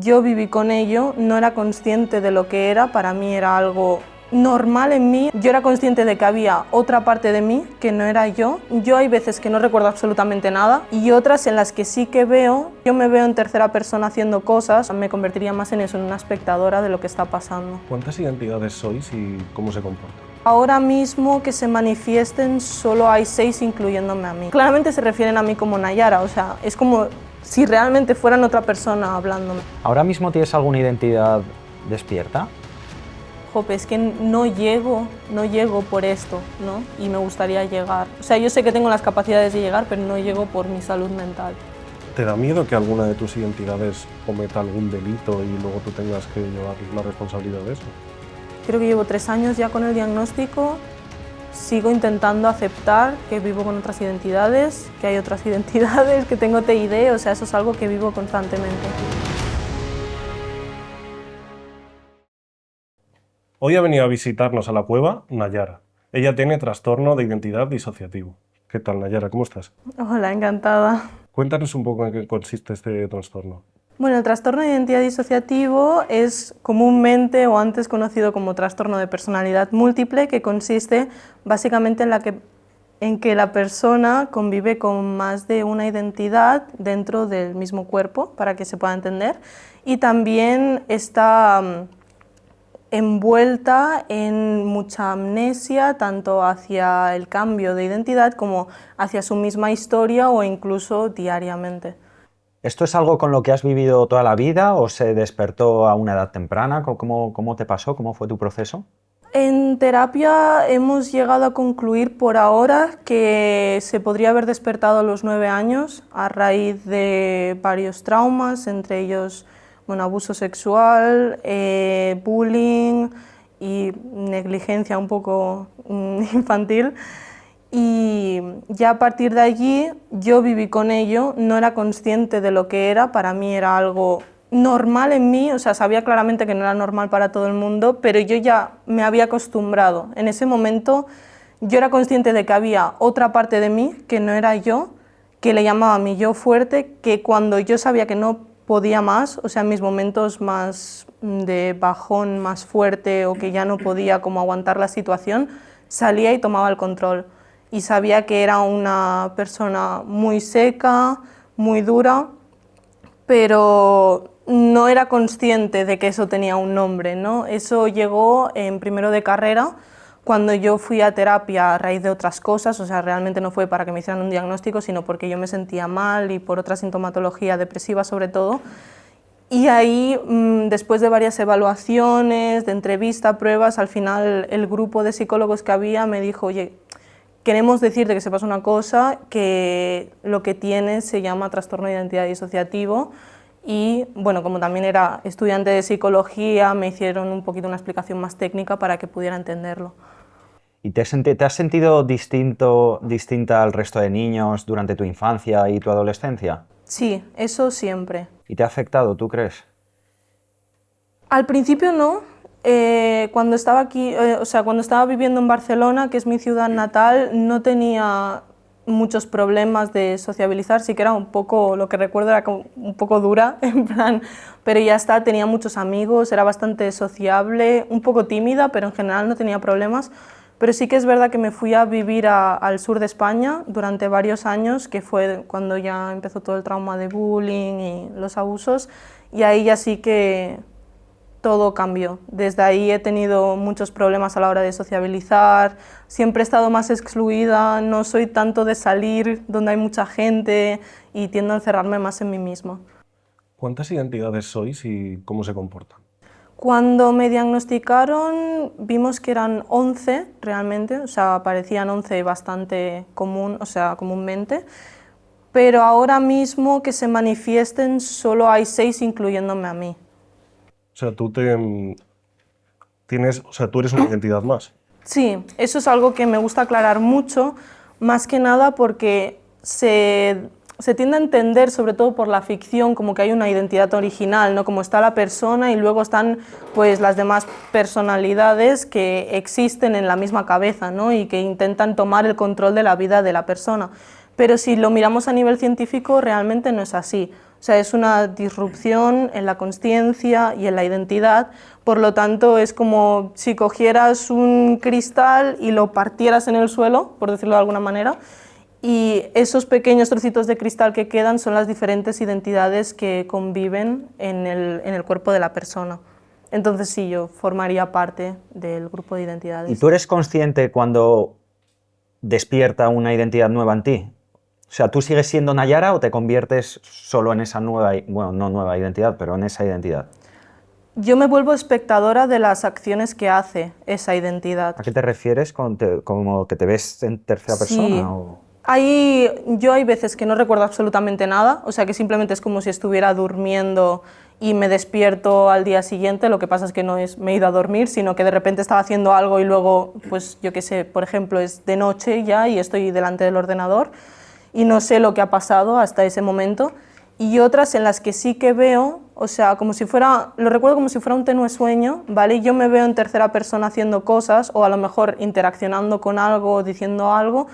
yo viví con ello, no era consciente de lo que era, para mí era algo normal en mí. Yo era consciente de que había otra parte de mí que no era yo. Yo hay veces que no recuerdo absolutamente nada y otras en las que sí que veo. Yo me veo en tercera persona haciendo cosas, me convertiría más en eso, en una espectadora de lo que está pasando. ¿Cuántas identidades sois y cómo se comportan? Ahora mismo que se manifiesten solo hay 6, incluyéndome a mí. Claramente se refieren a mí como Nayara, o sea, es como si realmente fueran otra persona hablándome. ¿Ahora mismo tienes alguna identidad despierta? Jope, es que no llego por esto, ¿no? Y me gustaría llegar. O sea, yo sé que tengo las capacidades de llegar, pero no llego por mi salud mental. ¿Te da miedo que alguna de tus identidades cometa algún delito y luego tú tengas que llevar la responsabilidad de eso? Creo que llevo 3 años ya con el diagnóstico. Sigo intentando aceptar que vivo con otras identidades, que hay otras identidades, que tengo TID, o sea, eso es algo que vivo constantemente. Hoy ha venido a visitarnos a la cueva Nayara. Ella tiene trastorno de identidad disociativo. ¿Qué tal, Nayara? ¿Cómo estás? Hola, encantada. Cuéntanos un poco en qué consiste este trastorno. Bueno, el trastorno de identidad disociativo es comúnmente o antes conocido como trastorno de personalidad múltiple, que consiste básicamente en que la persona convive con más de una identidad dentro del mismo cuerpo, para que se pueda entender, y también está envuelta en mucha amnesia, tanto hacia el cambio de identidad como hacia su misma historia o incluso diariamente. ¿Esto es algo con lo que has vivido toda la vida o se despertó a una edad temprana? ¿Cómo te pasó? ¿Cómo fue tu proceso? En terapia hemos llegado a concluir por ahora que se podría haber despertado a los 9 años a raíz de varios traumas, entre ellos abuso sexual, bullying y negligencia un poco infantil. Y ya a partir de allí yo viví con ello, no era consciente de lo que era, para mí era algo normal en mí, o sea, sabía claramente que no era normal para todo el mundo, pero yo ya me había acostumbrado. En ese momento yo era consciente de que había otra parte de mí que no era yo, que le llamaba mi yo fuerte, que cuando yo sabía que no podía más, o sea, en mis momentos más de bajón más fuerte o que ya no podía como aguantar la situación, salía y tomaba el control. Y sabía que era una persona muy seca, muy dura, pero no era consciente de que eso tenía un nombre, ¿no? Eso llegó en primero de carrera, cuando yo fui a terapia a raíz de otras cosas, o sea, realmente no fue para que me hicieran un diagnóstico, sino porque yo me sentía mal y por otra sintomatología depresiva sobre todo. Y ahí, después de varias evaluaciones, de entrevista, pruebas, al final el grupo de psicólogos que había me dijo, oye, queremos decirte que sepas una cosa, que lo que tienes se llama trastorno de identidad disociativo y, bueno, como también era estudiante de psicología, me hicieron un poquito una explicación más técnica para que pudiera entenderlo. ¿Y te has sentido distinta al resto de niños durante tu infancia y tu adolescencia? Sí, eso siempre. ¿Y te ha afectado, tú crees? Al principio no. Cuando estaba aquí, o sea, cuando estaba viviendo en Barcelona, que es mi ciudad natal, no tenía muchos problemas de sociabilizar, sí que era un poco, lo que recuerdo era como un poco dura, en plan, pero ya está, tenía muchos amigos, era bastante sociable, un poco tímida, pero en general no tenía problemas. Pero sí que es verdad que me fui a vivir al sur de España durante varios años, que fue cuando ya empezó todo el trauma de bullying y los abusos, y ahí ya sí que todo cambió. Desde ahí he tenido muchos problemas a la hora de sociabilizar, siempre he estado más excluida, no soy tanto de salir donde hay mucha gente y tiendo a encerrarme más en mí misma. ¿Cuántas identidades sois y cómo se comportan? Cuando me diagnosticaron vimos que eran 11 realmente, o sea, parecían 11 bastante común, o sea, comúnmente, pero ahora mismo que se manifiesten solo hay 6, incluyéndome a mí. O sea, tú eres una identidad más. Sí, eso es algo que me gusta aclarar mucho, más que nada porque se tiende a entender, sobre todo por la ficción, como que hay una identidad original, ¿no? Como está la persona y luego están pues, las demás personalidades que existen en la misma cabeza, ¿no? Y que intentan tomar el control de la vida de la persona. Pero si lo miramos a nivel científico, realmente no es así. O sea, es una disrupción en la consciencia y en la identidad, por lo tanto es como si cogieras un cristal y lo partieras en el suelo, por decirlo de alguna manera, y esos pequeños trocitos de cristal que quedan son las diferentes identidades que conviven en el cuerpo de la persona. Entonces sí, yo formaría parte del grupo de identidades. ¿Y tú eres consciente cuando despierta una identidad nueva en ti? O sea, ¿tú sigues siendo Nayara o te conviertes solo en esa nueva, bueno, no nueva identidad, pero en esa identidad? Yo me vuelvo espectadora de las acciones que hace esa identidad. ¿A qué te refieres como que te ves en tercera Sí. persona? O... Yo hay veces que no recuerdo absolutamente nada, o sea que simplemente es como si estuviera durmiendo y me despierto al día siguiente, lo que pasa es que no es me he ido a dormir, sino que de repente estaba haciendo algo y luego, pues yo qué sé, por ejemplo, es de noche ya y estoy delante del ordenador y no sé lo que ha pasado hasta ese momento, y otras en las que sí que veo, o sea, como si fuera, lo recuerdo como si fuera un tenue sueño, ¿vale? Y yo me veo en tercera persona haciendo cosas o a lo mejor interaccionando con algo o diciendo algo,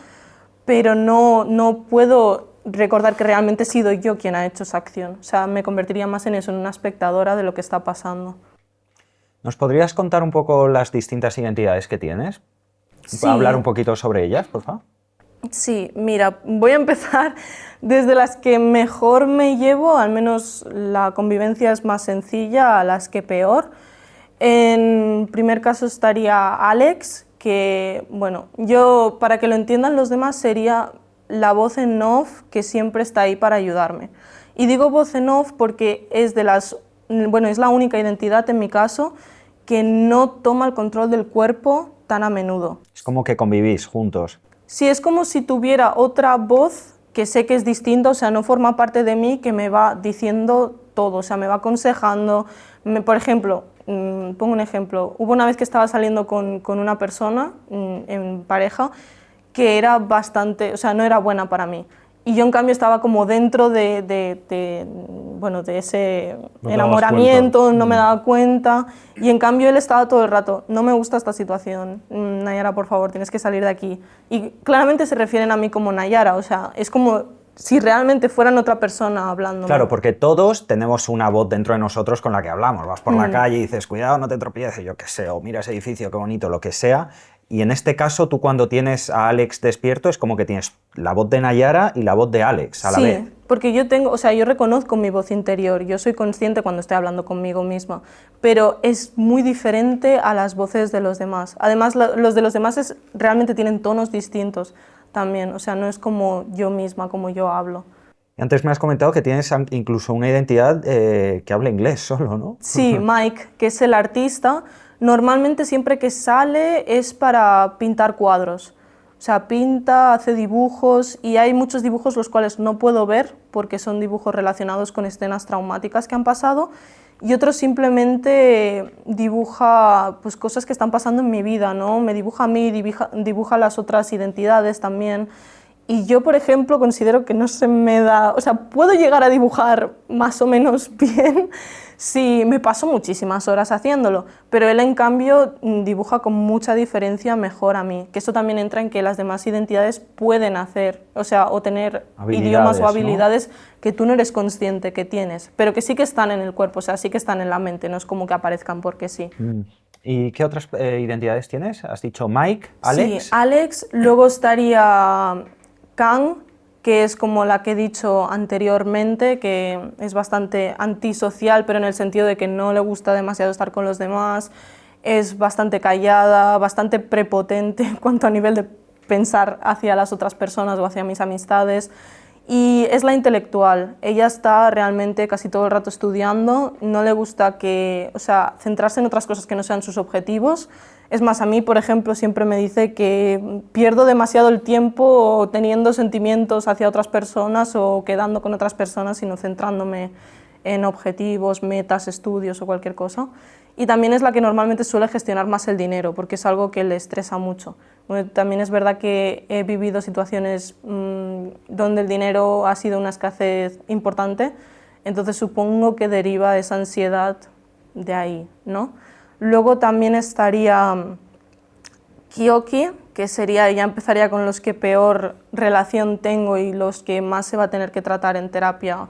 pero no puedo recordar que realmente he sido yo quien ha hecho esa acción. O sea, me convertiría más en eso, en una espectadora de lo que está pasando. ¿Nos podrías contar un poco las distintas identidades que tienes? Sí. Hablar un poquito sobre ellas, por favor. Sí, mira, voy a empezar desde las que mejor me llevo, al menos la convivencia es más sencilla, a las que peor. En primer caso estaría Alex, que, bueno, yo, para que lo entiendan los demás, sería la voz en off que siempre está ahí para ayudarme. Y digo voz en off porque es es la única identidad en mi caso que no toma el control del cuerpo tan a menudo. Es como que convivís juntos. Sí, es como si tuviera otra voz que sé que es distinta, o sea, no forma parte de mí, que me va diciendo todo, o sea, me va aconsejando. Por ejemplo, pongo un ejemplo, hubo una vez que estaba saliendo con una persona en pareja que era bastante, o sea, no era buena para mí. Y yo, en cambio, estaba como dentro de ese No te enamoramiento, dabas cuenta. no me daba cuenta. Y, en cambio, él estaba todo el rato, no me gusta esta situación, Nayara, por favor, tienes que salir de aquí. Y claramente se refieren a mí como Nayara, o sea, es como si realmente fueran otra persona hablando. Claro, porque todos tenemos una voz dentro de nosotros con la que hablamos. Vas por la calle y dices, cuidado, no te tropieces, yo qué sé, o mira ese edificio, qué bonito, lo que sea. Y en este caso, tú cuando tienes a Alex despierto, es como que tienes la voz de Nayara y la voz de Alex a la vez. Sí, porque yo reconozco mi voz interior, yo soy consciente cuando estoy hablando conmigo misma, pero es muy diferente a las voces de los demás. Además, los de los demás realmente tienen tonos distintos también, o sea, no es como yo misma, como yo hablo. Y antes me has comentado que tienes incluso una identidad que habla inglés solo, ¿no? Sí, Mike, que es el artista, normalmente siempre que sale es para pintar cuadros. O sea, pinta, hace dibujos y hay muchos dibujos los cuales no puedo ver porque son dibujos relacionados con escenas traumáticas que han pasado, y otros simplemente dibuja pues, cosas que están pasando en mi vida, ¿no? Me dibuja a mí, dibuja las otras identidades también. Y yo, por ejemplo, considero que no se me da... O sea, puedo llegar a dibujar más o menos bien si me paso muchísimas horas haciéndolo, pero él, en cambio, dibuja con mucha diferencia mejor a mí, que eso también entra en que las demás identidades pueden hacer, o sea, o tener idiomas o habilidades, ¿no?, que tú no eres consciente que tienes, pero que sí que están en el cuerpo, o sea, sí que están en la mente, no es como que aparezcan porque sí. ¿Y qué otras identidades tienes? ¿Has dicho Mike, Alex? Sí, Alex, luego estaría Kang, que es como la que he dicho anteriormente, que es bastante antisocial, pero en el sentido de que no le gusta demasiado estar con los demás, es bastante callada, bastante prepotente en cuanto a nivel de pensar hacia las otras personas o hacia mis amistades, y es la intelectual. Ella está realmente casi todo el rato estudiando, no le gusta centrarse en otras cosas que no sean sus objetivos. Es más, a mí, por ejemplo, siempre me dice que pierdo demasiado el tiempo teniendo sentimientos hacia otras personas o quedando con otras personas, sino centrándome en objetivos, metas, estudios o cualquier cosa. Y también es la que normalmente suele gestionar más el dinero, porque es algo que le estresa mucho. Bueno, también es verdad que he vivido situaciones donde el dinero ha sido una escasez importante, entonces supongo que deriva esa ansiedad de ahí, ¿no? Luego también estaría Kyoki, que ya empezaría con los que peor relación tengo y los que más se va a tener que tratar en terapia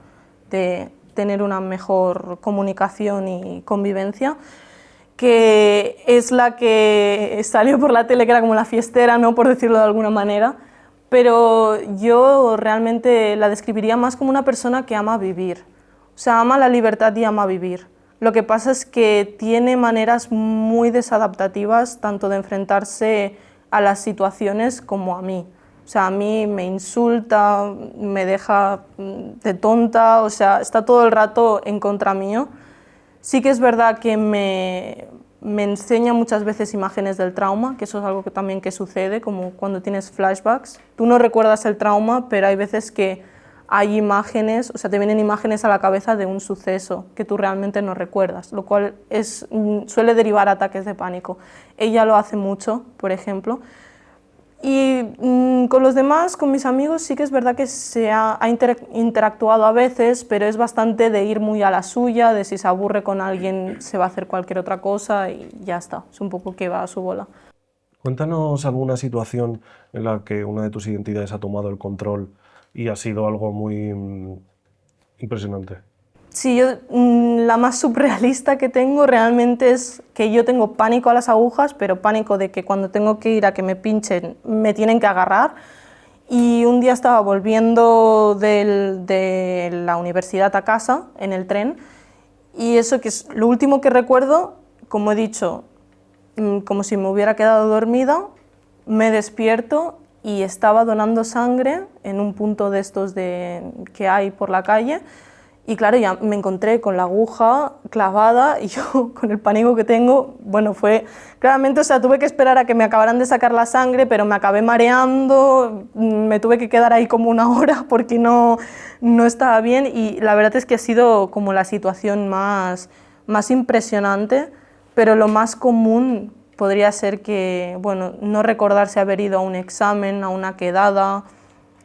de tener una mejor comunicación y convivencia, que es la que salió por la tele, que era como la fiestera, ¿no?, por decirlo de alguna manera, pero yo realmente la describiría más como una persona que ama vivir, o sea, ama la libertad y ama vivir. Lo que pasa es que tiene maneras muy desadaptativas tanto de enfrentarse a las situaciones como a mí. O sea, a mí me insulta, me deja de tonta, o sea, está todo el rato en contra mío. Sí que es verdad que me enseña muchas veces imágenes del trauma, que eso es algo que también que sucede, como cuando tienes flashbacks. Tú no recuerdas el trauma, pero hay veces que hay imágenes, o sea, te vienen imágenes a la cabeza de un suceso que tú realmente no recuerdas, lo cual suele derivar a ataques de pánico. Ella lo hace mucho, por ejemplo. Y con los demás, con mis amigos, sí que es verdad que se ha interactuado a veces, pero es bastante de ir muy a la suya, de si se aburre con alguien se va a hacer cualquier otra cosa y ya está, es un poco que va a su bola. Cuéntanos alguna situación en la que una de tus identidades ha tomado el control y ha sido algo muy impresionante. Sí, yo la más surrealista que tengo realmente es que yo tengo pánico a las agujas, pero pánico de que cuando tengo que ir a que me pinchen me tienen que agarrar. Y un día estaba volviendo de la universidad a casa en el tren y eso que es lo último que recuerdo, como he dicho, como si me hubiera quedado dormida, me despierto y estaba donando sangre en un punto de estos que hay por la calle. Y claro, ya me encontré con la aguja clavada y yo, con el pánico que tengo, bueno, fue claramente, o sea, tuve que esperar a que me acabaran de sacar la sangre, pero me acabé mareando, me tuve que quedar ahí como una hora porque no estaba bien y la verdad es que ha sido como la situación más impresionante, pero lo más común podría ser que, bueno, no recordarse haber ido a un examen, a una quedada,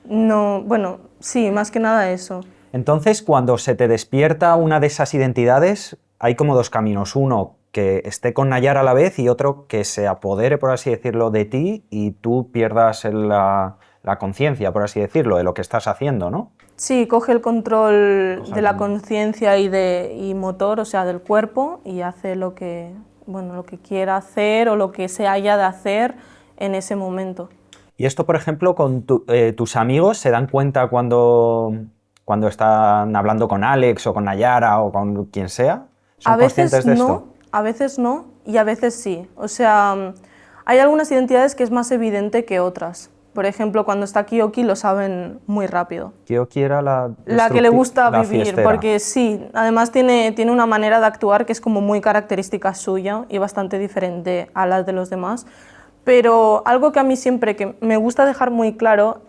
no, bueno, sí, más que nada eso. Entonces, cuando se te despierta una de esas identidades, hay como dos caminos. Uno, que esté con Nayara a la vez y otro, que se apodere, por así decirlo, de ti y tú pierdas la conciencia, por así decirlo, de lo que estás haciendo, ¿no? Sí, coge el control de la conciencia y motor, o sea, del cuerpo y hace lo que, bueno, lo que quiera hacer o lo que se haya de hacer en ese momento. Y esto, por ejemplo, con tus amigos, ¿se dan cuenta cuando están hablando con Alex o con Nayara o con quien sea? ¿Son conscientes de esto? A veces no y a veces sí. O sea, hay algunas identidades que es más evidente que otras. Por ejemplo, cuando está Kiyoki lo saben muy rápido. Kiyoki era la que le gusta la vivir, fiestera. porque sí, además tiene una manera de actuar que es como muy característica suya y bastante diferente a las de los demás. Pero algo que a mí siempre que me gusta dejar muy claro,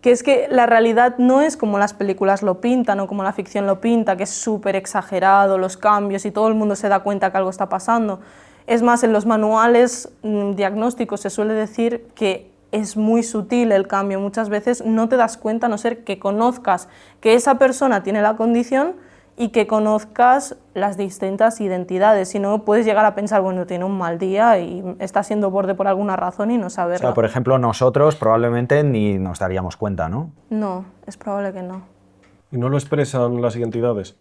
que es que la realidad no es como las películas lo pintan o como la ficción lo pinta, que es súper exagerado, los cambios y todo el mundo se da cuenta que algo está pasando. Es más, en los manuales diagnósticos se suele decir que es muy sutil el cambio, muchas veces no te das cuenta a no ser que conozcas que esa persona tiene la condición y que conozcas las distintas identidades, si no puedes llegar a pensar, bueno, tiene un mal día y está siendo borde por alguna razón y no saberlo. O sea, por ejemplo, nosotros probablemente ni nos daríamos cuenta, ¿no? No, es probable que no. ¿Y no lo expresan las identidades?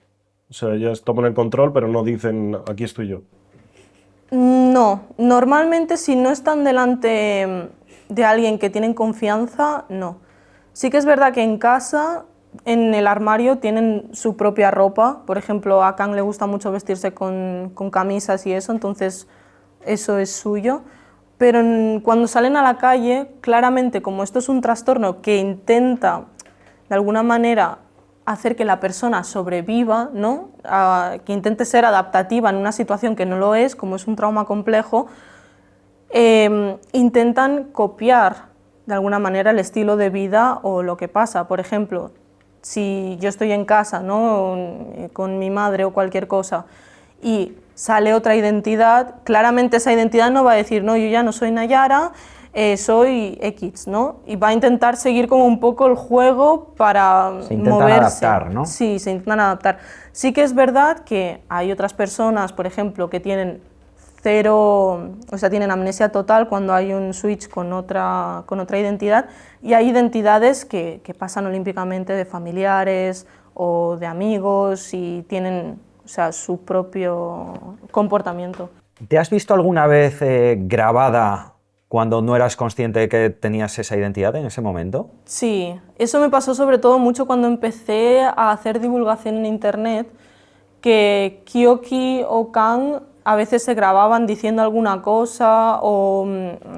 O sea, ellas toman el control, pero no dicen, aquí estoy yo. No, normalmente si no están delante de alguien que tienen confianza, no. Sí que es verdad que en casa, en el armario, tienen su propia ropa. Por ejemplo, a Kang le gusta mucho vestirse con camisas y eso, entonces eso es suyo. Pero cuando salen a la calle, claramente, como esto es un trastorno que intenta, de alguna manera, hacer que la persona sobreviva, ¿no? Que intente ser adaptativa en una situación que no lo es, como es un trauma complejo, intentan copiar de alguna manera el estilo de vida o lo que pasa. Por ejemplo, si yo estoy en casa, ¿no?, con mi madre o cualquier cosa y sale otra identidad, claramente esa identidad no va a decir, no, yo ya no soy Nayara, soy X, ¿no? Y va a intentar seguir como un poco el juego para moverse. Se intentan adaptar, ¿no? Sí, se intentan adaptar. Sí que es verdad que hay otras personas, por ejemplo, que tienen cero, o sea, tienen amnesia total cuando hay un switch con otra identidad, y hay identidades que pasan olímpicamente de familiares o de amigos y tienen, o sea, su propio comportamiento. ¿Te has visto alguna vez grabada cuando no eras consciente de que tenías esa identidad en ese momento? Sí, eso me pasó sobre todo mucho cuando empecé a hacer divulgación en internet, que Kyoki o Kang a veces se grababan diciendo alguna cosa o,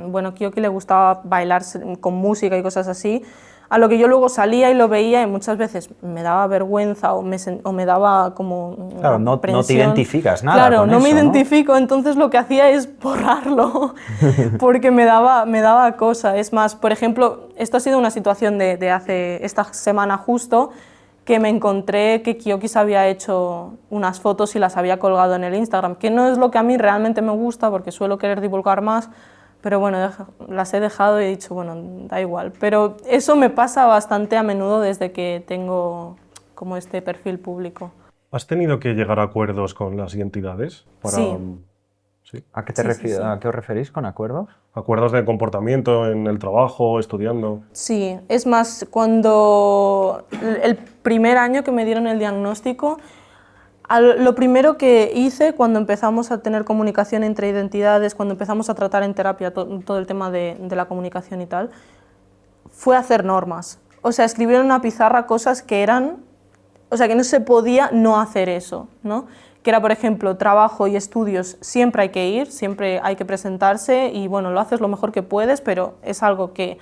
bueno, a Kyoki le gustaba bailar con música y cosas así, a lo que yo luego salía y lo veía y muchas veces me daba vergüenza o me daba como Claro, no te identificas nada Claro, con no eso, me ¿no? identifico, entonces lo que hacía es borrarlo, porque me daba cosa. Es más, por ejemplo, esto ha sido una situación de hace esta semana justo, que me encontré que Kyoki se había hecho unas fotos y las había colgado en el Instagram, que no es lo que a mí realmente me gusta, porque suelo querer divulgar más, pero bueno, las he dejado y he dicho, bueno, da igual. Pero eso me pasa bastante a menudo desde que tengo como este perfil público. ¿Has tenido que llegar a acuerdos con las identidades para, Sí. sí, ¿A qué, Sí. ¿A qué os referís con acuerdos? acuerdos de comportamiento en el trabajo, estudiando? Sí, es más, cuando el primer año que me dieron el diagnóstico, lo primero que hice cuando empezamos a tener comunicación entre identidades, cuando empezamos a tratar en terapia todo el tema de la comunicación y tal, fue hacer normas. O sea, escribir en una pizarra cosas que eran, o sea, que no se podía no hacer eso, ¿no? Que era, por ejemplo, trabajo y estudios, siempre hay que ir, siempre hay que presentarse y, bueno, lo haces lo mejor que puedes, pero es algo que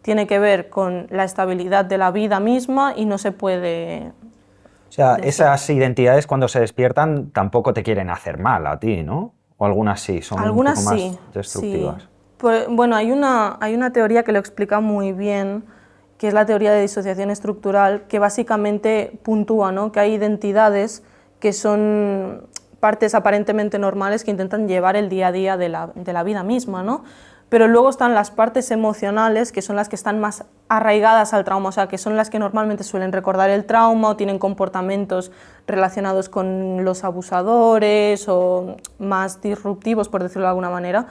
tiene que ver con la estabilidad de la vida misma y no se puede... O sea, esas identidades cuando se despiertan tampoco te quieren hacer mal a ti, ¿no? O algunas sí, son un Algunas poco más sí, destructivas. sí. Bueno, hay una teoría que lo explica muy bien, que es la teoría de disociación estructural, que básicamente puntúa, ¿no?, que hay identidades que son partes aparentemente normales que intentan llevar el día a día de la vida misma, ¿no? Pero luego están las partes emocionales, que son las que están más arraigadas al trauma, o sea, que son las que normalmente suelen recordar el trauma o tienen comportamientos relacionados con los abusadores o más disruptivos, por decirlo de alguna manera,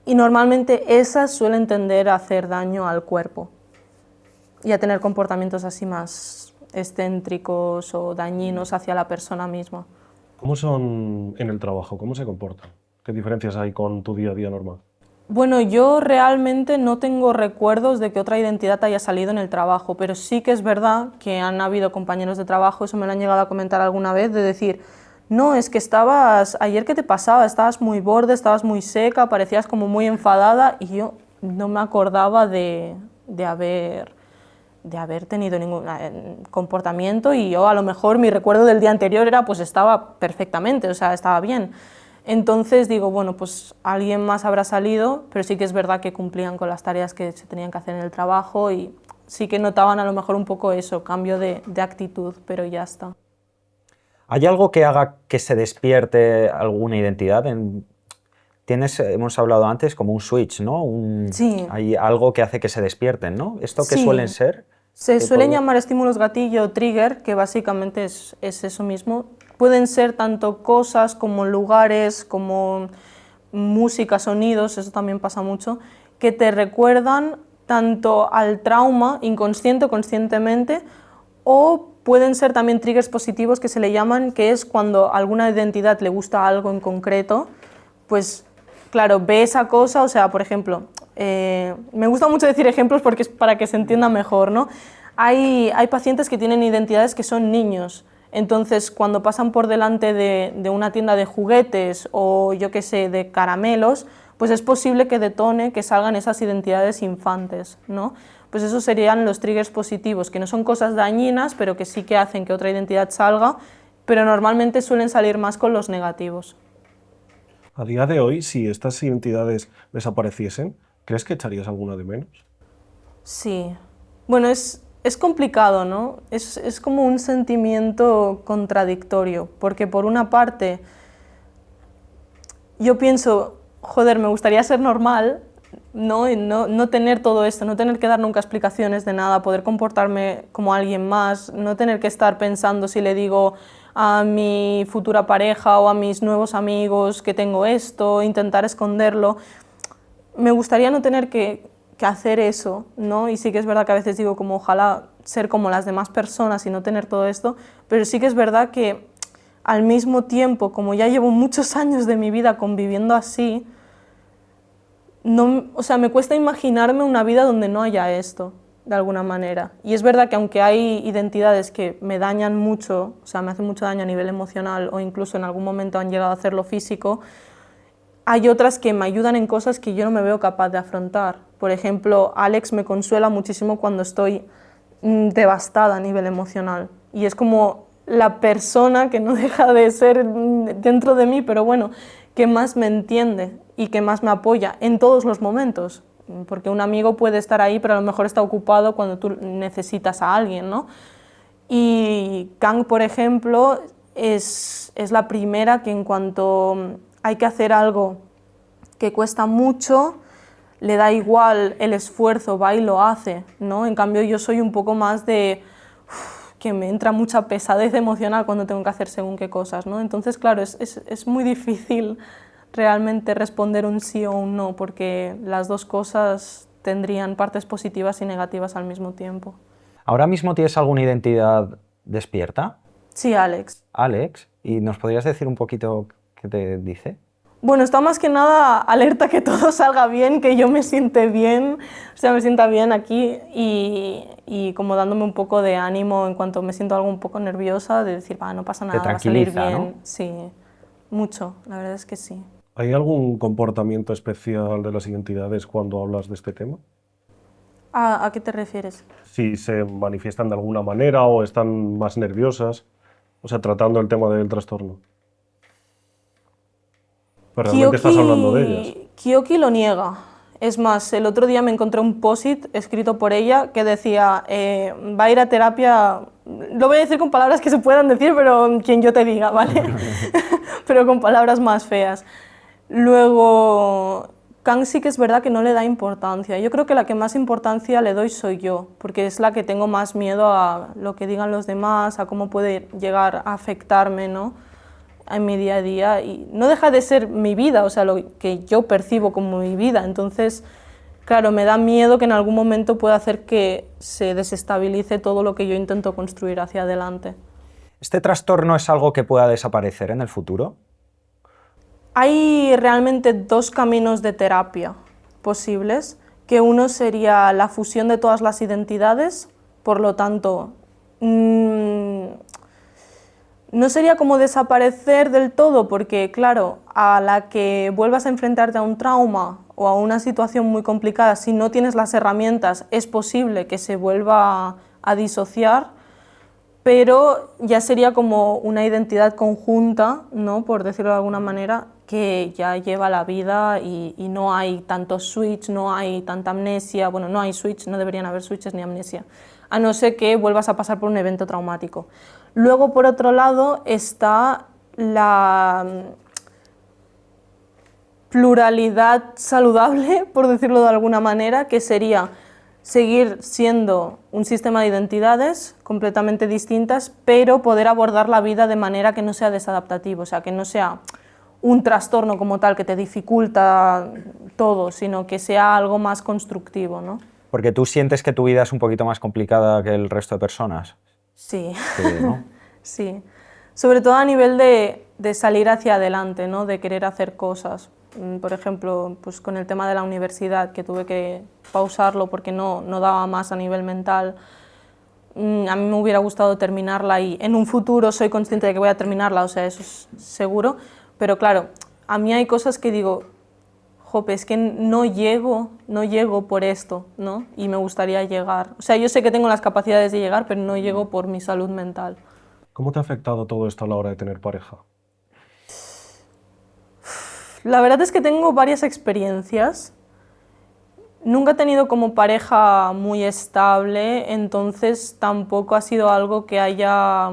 y normalmente esas suelen tender a hacer daño al cuerpo y a tener comportamientos así más excéntricos o dañinos hacia la persona misma. ¿Cómo son en el trabajo? ¿Cómo se comportan? ¿Qué diferencias hay con tu día a día normal? Bueno, yo realmente no tengo recuerdos de que otra identidad haya salido en el trabajo, pero sí que es verdad que han habido compañeros de trabajo, eso me lo han llegado a comentar alguna vez, de decir, no, es que ayer ¿qué te pasaba? Estabas muy borde, estabas muy seca, parecías como muy enfadada y yo no me acordaba de haber tenido ningún comportamiento y yo a lo mejor mi recuerdo del día anterior era pues estaba perfectamente, o sea, estaba bien. Entonces digo, bueno, pues alguien más habrá salido, pero sí que es verdad que cumplían con las tareas que se tenían que hacer en el trabajo y sí que notaban a lo mejor un poco eso, cambio de actitud, pero ya está. ¿Hay algo que haga que se despierte alguna identidad? Hemos hablado antes como un switch, ¿no? Sí. Hay algo que hace que se despierten, ¿no? ¿Esto qué Sí. suelen ser? Se suelen llamar estímulos gatillo o trigger, que básicamente es eso mismo. Pueden ser tanto cosas como lugares, como música, sonidos, eso también pasa mucho, que te recuerdan tanto al trauma, inconsciente o conscientemente, o pueden ser también triggers positivos que se le llaman, que es cuando a alguna identidad le gusta algo en concreto, pues claro, ve esa cosa, o sea, por ejemplo, me gusta mucho decir ejemplos porque es para que se entienda mejor, ¿no? Hay pacientes que tienen identidades que son niños, entonces cuando pasan por delante de una tienda de juguetes o yo qué sé, de caramelos, pues es posible que detone, que salgan esas identidades infantes, ¿no? Pues esos serían los triggers positivos, que no son cosas dañinas, pero que sí que hacen que otra identidad salga, pero normalmente suelen salir más con los negativos. A día de hoy, si estas identidades desapareciesen, ¿crees que echarías alguna de menos? Sí. Bueno, es complicado, ¿no? Es como un sentimiento contradictorio, porque por una parte yo pienso, joder, me gustaría ser normal, ¿no? Y no tener todo esto, no tener que dar nunca explicaciones de nada, poder comportarme como alguien más, no tener que estar pensando si le digo a mi futura pareja o a mis nuevos amigos que tengo esto, intentar esconderlo. Me gustaría no tener que que hacer eso, ¿no? Y sí que es verdad que a veces digo como ojalá ser como las demás personas y no tener todo esto, pero sí que es verdad que al mismo tiempo, como ya llevo muchos años de mi vida conviviendo así, no, o sea, me cuesta imaginarme una vida donde no haya esto, de alguna manera. Y es verdad que aunque hay identidades que me dañan mucho, o sea, me hacen mucho daño a nivel emocional o incluso en algún momento han llegado a hacerlo físico, hay otras que me ayudan en cosas que yo no me veo capaz de afrontar. Por ejemplo, Alex me consuela muchísimo cuando estoy devastada a nivel emocional. Y es como la persona que no deja de ser dentro de mí, pero bueno, que más me entiende y que más me apoya en todos los momentos. Porque un amigo puede estar ahí, pero a lo mejor está ocupado cuando tú necesitas a alguien, ¿no? Y Kang, por ejemplo, es la primera que en cuanto hay que hacer algo que cuesta mucho, le da igual el esfuerzo, va y lo hace, ¿no? En cambio yo soy un poco más de que me entra mucha pesadez emocional cuando tengo que hacer según qué cosas, ¿no? Entonces, claro, es muy difícil realmente responder un sí o un no, porque las dos cosas tendrían partes positivas y negativas al mismo tiempo. ¿Ahora mismo tienes alguna identidad despierta, Sí, Alex. Alex? ¿Y nos podrías decir un poquito qué te dice? Bueno, está más que nada alerta que todo salga bien, que yo me siente bien, o sea, me sienta bien aquí y como dándome un poco de ánimo en cuanto me siento algo un poco nerviosa, de decir, va, no pasa nada, va a salir tranquiliza, bien. ¿no? Sí, mucho, la verdad es que sí. ¿Hay algún comportamiento especial de las identidades cuando hablas de este tema? ¿A qué te refieres? Si se manifiestan de alguna manera o están más nerviosas, o sea, tratando el tema del trastorno. Pero realmente estás hablando de ellas. Kiyoki lo niega. Es más, el otro día me encontré un post-it escrito por ella que decía, va a ir a terapia, lo voy a decir con palabras que se puedan decir, pero quien yo te diga, ¿vale? Pero con palabras más feas. Luego, Kang sí que es verdad que no le da importancia. Yo creo que la que más importancia le doy soy yo, porque es la que tengo más miedo a lo que digan los demás, a cómo puede llegar a afectarme, ¿no?, en mi día a día, y no deja de ser mi vida, o sea, lo que yo percibo como mi vida. Entonces, claro, me da miedo que en algún momento pueda hacer que se desestabilice todo lo que yo intento construir hacia adelante. ¿Este trastorno es algo que pueda desaparecer en el futuro? Hay realmente dos caminos de terapia posibles, que uno sería la fusión de todas las identidades, por lo tanto, no sería como desaparecer del todo, porque claro, a la que vuelvas a enfrentarte a un trauma o a una situación muy complicada, si no tienes las herramientas, es posible que se vuelva a disociar, pero ya sería como una identidad conjunta, ¿no?, por decirlo de alguna manera, que ya lleva la vida y no hay tanto switch, no hay tanta amnesia, bueno, no hay switch, no deberían haber switches ni amnesia, a no ser que vuelvas a pasar por un evento traumático. Luego, por otro lado, está la pluralidad saludable, por decirlo de alguna manera, que sería seguir siendo un sistema de identidades completamente distintas, pero poder abordar la vida de manera que no sea desadaptativo, o sea, que no sea un trastorno como tal que te dificulta todo, sino que sea algo más constructivo, ¿no? Porque tú sientes que tu vida es un poquito más complicada que el resto de personas. Sí, Sí, ¿no? sí. Sobre todo a nivel de salir hacia adelante, ¿no?, de querer hacer cosas. Por ejemplo, pues con el tema de la universidad, que tuve que pausarlo porque no daba más a nivel mental. A mí me hubiera gustado terminarla y en un futuro soy consciente de que voy a terminarla, o sea, eso es seguro. Pero claro, a mí hay cosas que digo, jope, es que no llego por esto, ¿no? Y me gustaría llegar. O sea, yo sé que tengo las capacidades de llegar, pero no llego por mi salud mental. ¿Cómo te ha afectado todo esto a la hora de tener pareja? La verdad es que tengo varias experiencias. Nunca he tenido como pareja muy estable, entonces tampoco ha sido algo que haya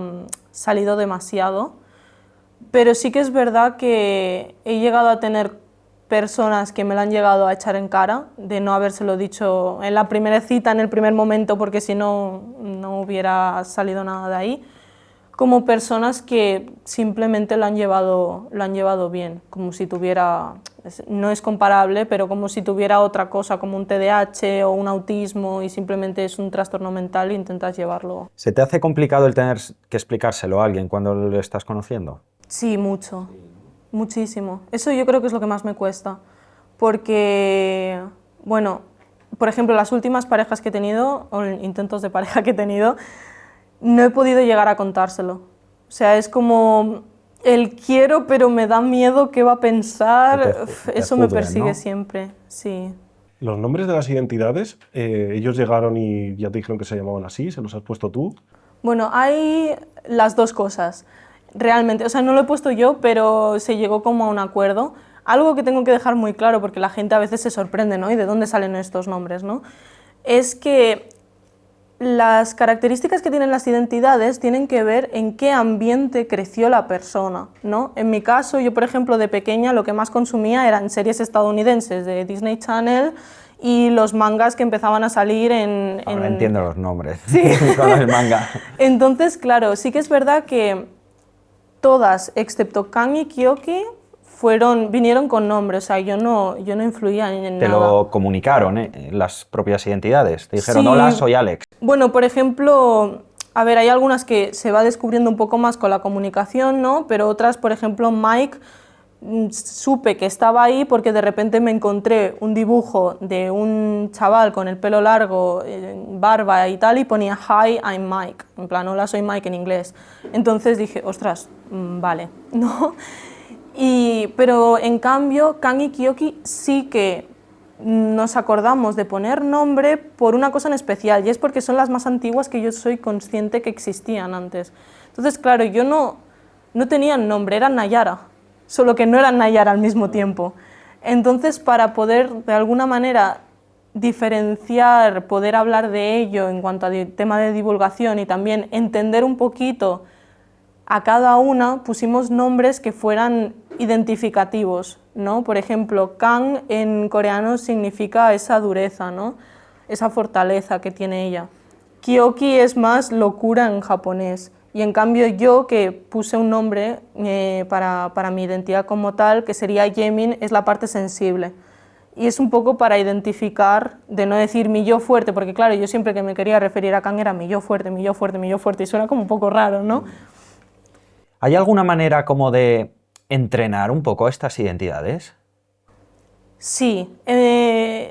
salido demasiado. Pero sí que es verdad que he llegado a tener personas que me lo han llegado a echar en cara, de no habérselo dicho en la primera cita, en el primer momento, porque si no, no hubiera salido nada de ahí, como personas que simplemente lo han llevado bien, como si tuviera no es comparable, pero como si tuviera otra cosa como un TDAH o un autismo y simplemente es un trastorno mental e intentas llevarlo. ¿Se te hace complicado el tener que explicárselo a alguien cuando lo estás conociendo? Sí, mucho, muchísimo. Eso yo creo que es lo que más me cuesta, porque, bueno, por ejemplo, las últimas parejas que he tenido, o intentos de pareja que he tenido, no he podido llegar a contárselo. O sea, es como el quiero, pero me da miedo qué va a pensar. Eso me persigue, ¿no? Siempre, sí. Los nombres de las identidades, ellos llegaron y ya te dijeron que se llamaban así, ¿se los has puesto tú? Bueno, hay las dos cosas, realmente. O sea, no lo he puesto yo, pero se llegó como a un acuerdo. Algo que tengo que dejar muy claro, porque la gente a veces se sorprende, ¿no? ¿Y de dónde salen estos nombres, no? Es que las características que tienen las identidades tienen que ver en qué ambiente creció la persona, ¿no? En mi caso, yo por ejemplo de pequeña lo que más consumía eran series estadounidenses de Disney Channel y los mangas que empezaban a salir en... Ahora entiendo los nombres, sí. Con el manga. Entonces, claro, sí que es verdad que todas, excepto Kan y Kyoki, vinieron con nombre, o sea, yo no influía en Te nada. lo comunicaron, las propias identidades. Te dijeron, Sí. hola, soy Alex. Bueno, por ejemplo, a ver, hay algunas que se va descubriendo un poco más con la comunicación, ¿no? Pero otras, por ejemplo, Mike, supe que estaba ahí porque de repente me encontré un dibujo de un chaval con el pelo largo, barba y tal, y ponía Hi, I'm Mike, en plan, hola, soy Mike en inglés. Entonces dije, ostras, vale, ¿no? Pero en cambio, Kan y Kyoki sí que nos acordamos de poner nombre por una cosa en especial, y es porque son las más antiguas que yo soy consciente que existían antes. Entonces, claro, yo no tenían nombre, eran Nayara, solo que no eran Nayara al mismo tiempo. Entonces, para poder de alguna manera diferenciar, poder hablar de ello en cuanto a tema de divulgación y también entender un poquito a cada una, pusimos nombres que fueran identificativos, ¿no? Por ejemplo, Kan en coreano significa esa dureza, ¿no? Esa fortaleza que tiene ella. Kyoki es más locura en japonés. Y en cambio yo, que puse un nombre para mi identidad como tal, que sería Yemin, es la parte sensible. Y es un poco para identificar, de no decir mi yo fuerte, porque claro, yo siempre que me quería referir a Kan era mi yo fuerte, mi yo fuerte, mi yo fuerte, y suena como un poco raro, ¿no? ¿Hay alguna manera como de entrenar un poco estas identidades? Sí,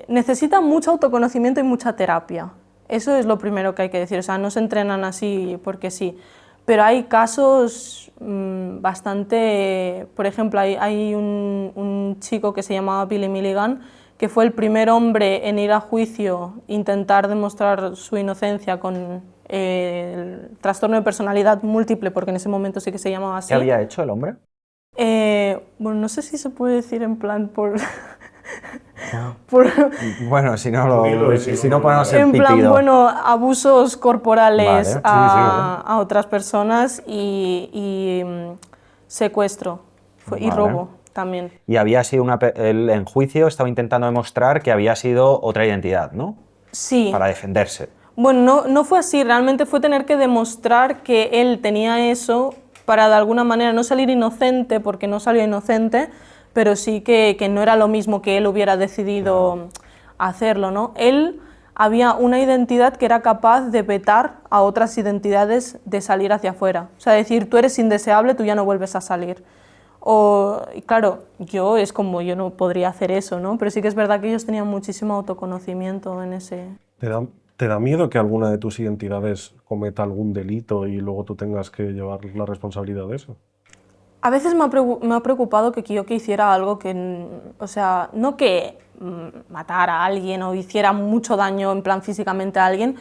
necesita mucho autoconocimiento y mucha terapia. Eso es lo primero que hay que decir, o sea, no se entrenan así porque sí. Pero hay casos bastante... Por ejemplo, hay un chico que se llamaba Billy Milligan, que fue el primer hombre en ir a juicio, intentar demostrar su inocencia con el trastorno de personalidad múltiple, porque en ese momento sí que se llamaba así. ¿Qué había hecho el hombre? Bueno, no sé si se puede decir en plan por... Bueno, si no ponemos el en plan, pitido. bueno, abusos corporales Vale, a otras personas y secuestro y Vale. robo también. Y había sido él en juicio estaba intentando demostrar que había sido otra identidad, ¿no? Sí. Para defenderse. Bueno, no fue así, realmente fue tener que demostrar que él tenía eso para de alguna manera no salir inocente, porque no salió inocente, pero sí que no era lo mismo que él hubiera decidido hacerlo, ¿no? Él había una identidad que era capaz de vetar a otras identidades de salir hacia afuera. O sea, decir, tú eres indeseable, tú ya no vuelves a salir. Y claro, yo no podría hacer eso, ¿no? Pero sí que es verdad que ellos tenían muchísimo autoconocimiento en ese... ¿Te da miedo que alguna de tus identidades cometa algún delito y luego tú tengas que llevar la responsabilidad de eso? A veces me ha preocupado que Kyoki hiciera algo que, o sea, no que matara a alguien o hiciera mucho daño en plan físicamente a alguien,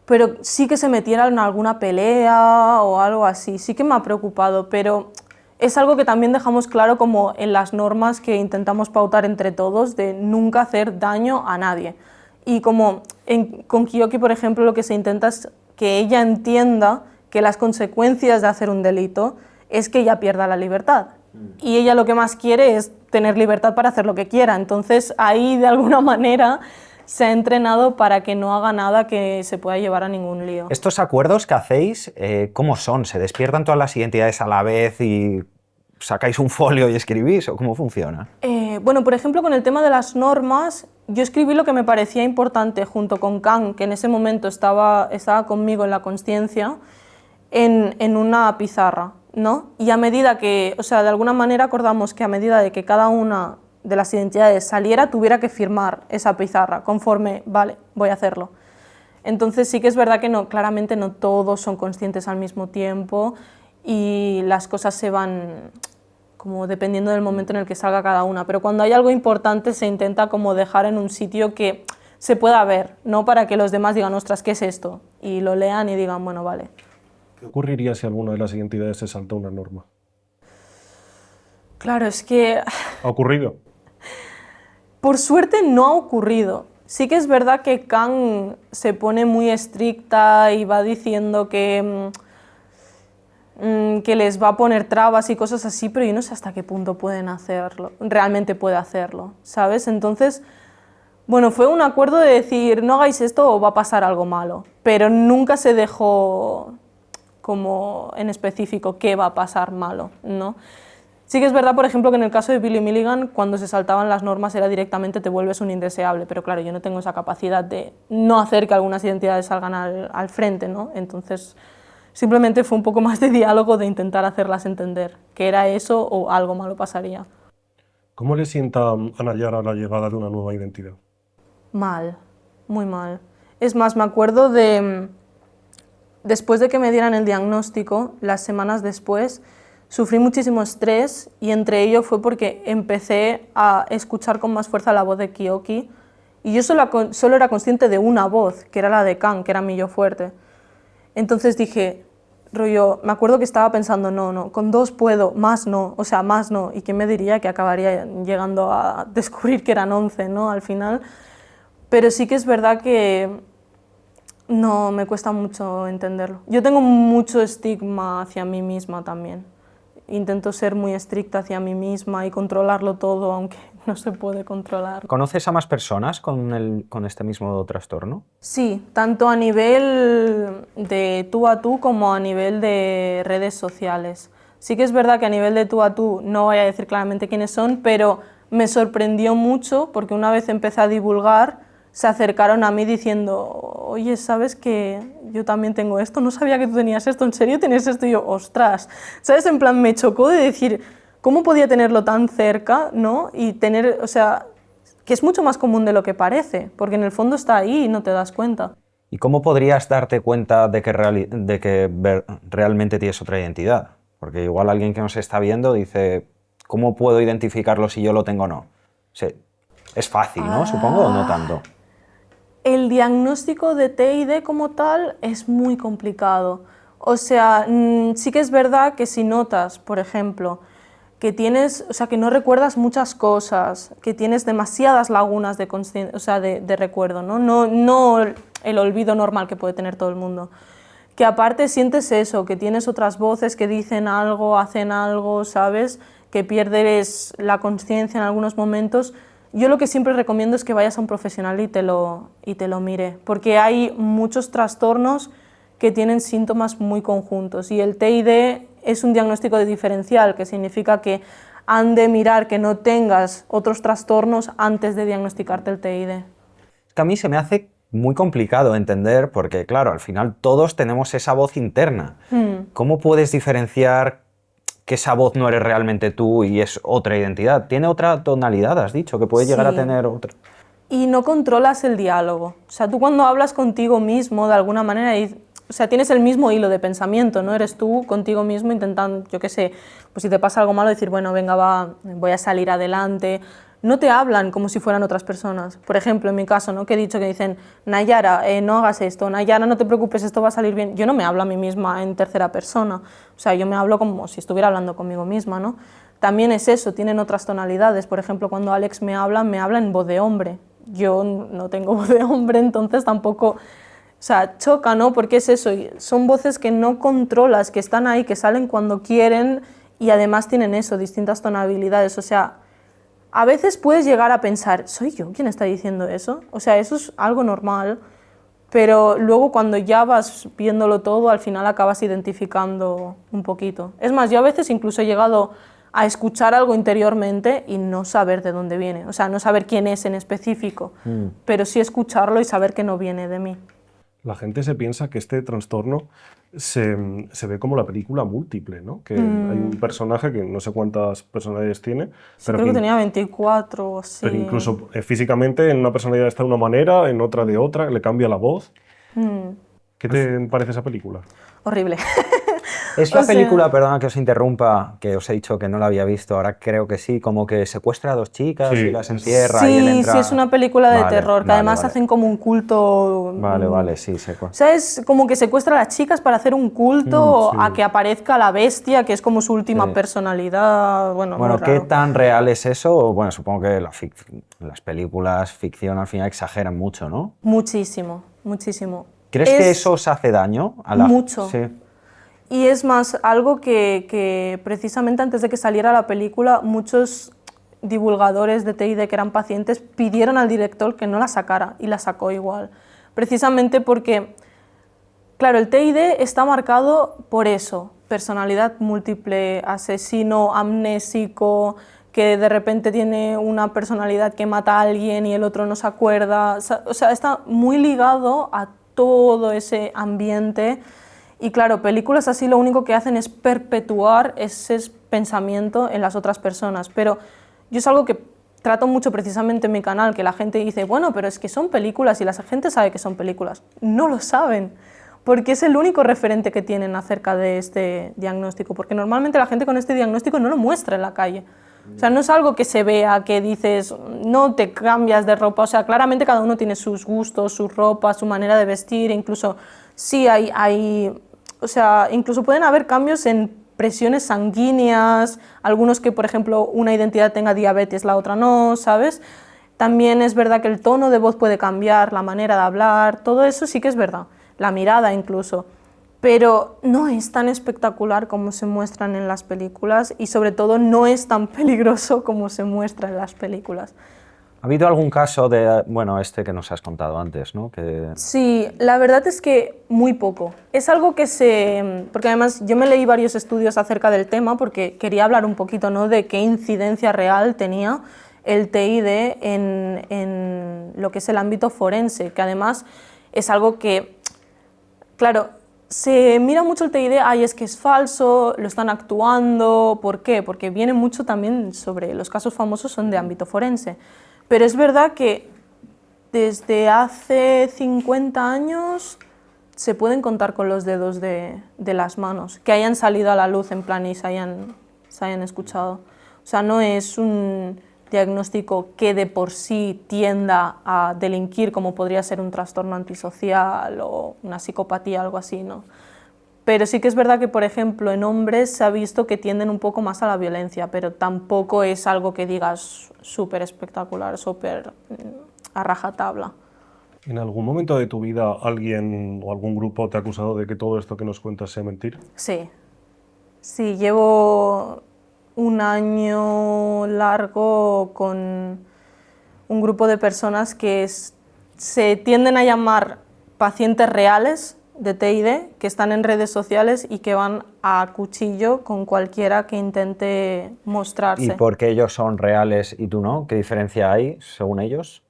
pero sí que se metiera en alguna pelea o algo así. Sí que me ha preocupado, pero es algo que también dejamos claro como en las normas que intentamos pautar entre todos de nunca hacer daño a nadie. Y como con Kyoki, por ejemplo, lo que se intenta es que ella entienda que las consecuencias de hacer un delito es que ella pierda la libertad. Y ella lo que más quiere es tener libertad para hacer lo que quiera. Entonces ahí de alguna manera se ha entrenado para que no haga nada que se pueda llevar a ningún lío. ¿Estos acuerdos que hacéis, cómo son? ¿Se despiertan todas las identidades a la vez y sacáis un folio y escribís? ¿O cómo funciona? Bueno, por ejemplo, con el tema de las normas, yo escribí lo que me parecía importante junto con Kang, que en ese momento estaba conmigo en la consciencia, en una pizarra, ¿no? Y a medida que, o sea, de alguna manera acordamos que a medida de que cada una de las identidades saliera, tuviera que firmar esa pizarra, conforme, vale, voy a hacerlo. Entonces sí que es verdad que no, claramente no todos son conscientes al mismo tiempo y las cosas se van como dependiendo del momento en el que salga cada una, pero cuando hay algo importante se intenta como dejar en un sitio que se pueda ver, no para que los demás digan, ostras, ¿qué es esto? Y lo lean y digan, bueno, vale. ¿Qué ocurriría si alguna de las identidades se salta una norma? Claro, es que ¿Ha ocurrido? por suerte no ha ocurrido. Sí que es verdad que Kang se pone muy estricta y va diciendo que les va a poner trabas y cosas así, pero yo no sé hasta qué punto pueden hacerlo, realmente puede hacerlo, ¿sabes? Entonces, bueno, fue un acuerdo de decir, no hagáis esto o va a pasar algo malo, pero nunca se dejó como en específico qué va a pasar malo, ¿no? Sí que es verdad, por ejemplo, que en el caso de Billy Milligan, cuando se saltaban las normas era directamente te vuelves un indeseable, pero claro, yo no tengo esa capacidad de no hacer que algunas identidades salgan al frente, ¿no? Entonces, simplemente fue un poco más de diálogo, de intentar hacerlas entender que era eso o algo malo pasaría. ¿Cómo le sienta a Nayara la llegada de una nueva identidad? Mal, muy mal. Es más, me acuerdo de, después de que me dieran el diagnóstico, las semanas después, sufrí muchísimo estrés y entre ello fue porque empecé a escuchar con más fuerza la voz de Kyoki y yo solo era consciente de una voz, que era la de Kang, que era mi yo fuerte. Entonces dije, rollo, me acuerdo que estaba pensando, no, con 2 puedo, más no, o sea, más no. ¿Y quién me diría que acabaría llegando a descubrir que eran 11, ¿no? Al final. Pero sí que es verdad que no, me cuesta mucho entenderlo. Yo tengo mucho estigma hacia mí misma también. Intento ser muy estricta hacia mí misma y controlarlo todo, aunque no se puede controlar. ¿Conoces a más personas con este mismo trastorno? Sí, tanto a nivel de tú a tú como a nivel de redes sociales. Sí que es verdad que a nivel de tú a tú no voy a decir claramente quiénes son, pero me sorprendió mucho porque una vez empecé a divulgar, se acercaron a mí diciendo, oye, ¿sabes que yo también tengo esto? No sabía que tú tenías esto, ¿en serio tienes esto? Y yo, ostras, ¿sabes? En plan, me chocó de decir, ¿cómo podía tenerlo tan cerca, ¿no? Y tener, o sea, que es mucho más común de lo que parece, porque en el fondo está ahí y no te das cuenta. ¿Y cómo podrías darte cuenta de que, realmente tienes otra identidad? Porque igual alguien que nos está viendo dice, ¿cómo puedo identificarlo si yo lo tengo o no? O sea, es fácil, ¿no? Supongo, o no tanto. El diagnóstico de TID como tal es muy complicado. O sea, sí que es verdad que si notas, por ejemplo, que tienes, o sea, que no recuerdas muchas cosas, que tienes demasiadas lagunas de, o sea, de recuerdo, ¿no? No el olvido normal que puede tener todo el mundo. Que aparte sientes eso, que tienes otras voces que dicen algo, hacen algo, ¿sabes? Que pierdes la conciencia en algunos momentos. Yo lo que siempre recomiendo es que vayas a un profesional y te lo mire, porque hay muchos trastornos que tienen síntomas muy conjuntos y el TID es un diagnóstico de diferencial, que significa que han de mirar que no tengas otros trastornos antes de diagnosticarte el TID. Es que a mí se me hace muy complicado entender porque, claro, al final todos tenemos esa voz interna. ¿Cómo puedes diferenciar que esa voz no eres realmente tú y es otra identidad? ¿Tiene otra tonalidad, has dicho, que puede llegar a tener otra? Y no controlas el diálogo. O sea, tú cuando hablas contigo mismo, de alguna manera, o sea, tienes el mismo hilo de pensamiento, ¿no? Eres tú contigo mismo intentando, yo qué sé, pues si te pasa algo malo, decir, bueno, venga, va, voy a salir adelante. No te hablan como si fueran otras personas. Por ejemplo, en mi caso, ¿no? Que he dicho que dicen, Nayara, no hagas esto, Nayara, no te preocupes, esto va a salir bien. Yo no me hablo a mí misma en tercera persona. O sea, yo me hablo como si estuviera hablando conmigo misma, ¿no? También es eso, tienen otras tonalidades. Por ejemplo, cuando Alex me habla en voz de hombre. Yo no tengo voz de hombre, entonces tampoco... O sea, choca, ¿no? Porque es eso, son voces que no controlas, que están ahí, que salen cuando quieren y además tienen eso, distintas tonalidades. O sea, a veces puedes llegar a pensar, ¿soy yo quien está diciendo eso? O sea, eso es algo normal, pero luego cuando ya vas viéndolo todo, al final acabas identificando un poquito. Es más, yo a veces incluso he llegado a escuchar algo interiormente y no saber de dónde viene, o sea, no saber quién es en específico, pero sí escucharlo y saber que no viene de mí. La gente se piensa que este trastorno se ve como la película múltiple, ¿no? Que hay un personaje que no sé cuántas personalidades tiene, Sí, pero creo que tenía 24 o así. pero incluso físicamente en una personalidad está de una manera, en otra de otra, le cambia la voz. ¿Qué te parece esa película? Horrible. Es la película, perdona que os interrumpa, que os he dicho que no la había visto, ahora creo que sí, como que secuestra a dos chicas Sí. y las encierra y él Sí, entra... sí, es una película de Vale, terror, que vale, además vale. hacen como un culto. Vale, sí, sé cuál. O sea, es como que secuestra a las chicas para hacer un culto sí. a que aparezca la bestia, que es como su última Sí. personalidad. Bueno, Bueno, muy ¿qué raro. tan real es eso? Bueno, supongo que las películas ficción al final exageran mucho, ¿no? Muchísimo, muchísimo. ¿Crees que Es eso os hace daño a la... mucho. Sí. Y es más, algo que precisamente antes de que saliera la película, muchos divulgadores de TID que eran pacientes pidieron al director que no la sacara, y la sacó igual. Precisamente porque, claro, el TID está marcado por eso: personalidad múltiple, asesino amnésico, que de repente tiene una personalidad que mata a alguien y el otro no se acuerda. O sea, está muy ligado a todo ese ambiente. Y claro, películas así lo único que hacen es perpetuar ese pensamiento en las otras personas. Pero yo es algo que trato mucho precisamente en mi canal, que la gente dice, bueno, pero es que son películas y la gente sabe que son películas. No lo saben, porque es el único referente que tienen acerca de este diagnóstico, porque normalmente la gente con este diagnóstico no lo muestra en la calle. O sea, no es algo que se vea, que dices, no te cambias de ropa. O sea, claramente cada uno tiene sus gustos, su ropa, su manera de vestir, incluso sí o sea, incluso pueden haber cambios en presiones sanguíneas, algunos que, por ejemplo, una identidad tenga diabetes, la otra no, ¿sabes? También es verdad que el tono de voz puede cambiar, la manera de hablar, todo eso sí que es verdad, la mirada incluso, pero no es tan espectacular como se muestran en las películas y sobre todo no es tan peligroso como se muestra en las películas. ¿Ha habido algún caso de, bueno, este que nos has contado antes, ¿no? Sí, la verdad es que muy poco. Es algo que porque además yo me leí varios estudios acerca del tema porque quería hablar un poquito, ¿no?, de qué incidencia real tenía el TID en lo que es el ámbito forense, que además es algo que, claro, se mira mucho el TID, ay, es que es falso, lo están actuando. ¿Por qué? Porque viene mucho también sobre los casos famosos, son de ámbito forense. Pero es verdad que desde hace 50 años se pueden contar con los dedos de las manos, que hayan salido a la luz en plan y se hayan escuchado. O sea, no es un diagnóstico que de por sí tienda a delinquir, como podría ser un trastorno antisocial o una psicopatía, algo así, ¿no? Pero sí que es verdad que, por ejemplo, en hombres se ha visto que tienden un poco más a la violencia, pero tampoco es algo que digas súper espectacular, súper a rajatabla. ¿En algún momento de tu vida alguien o algún grupo te ha acusado de que todo esto que nos cuentas sea mentira? Sí, sí, llevo un año largo con un grupo de personas que se tienden a llamar pacientes reales de TID, que están en redes sociales y que van a cuchillo con cualquiera que intente mostrarse. ¿Y por qué ellos son reales y tú no? ¿Qué diferencia hay según ellos?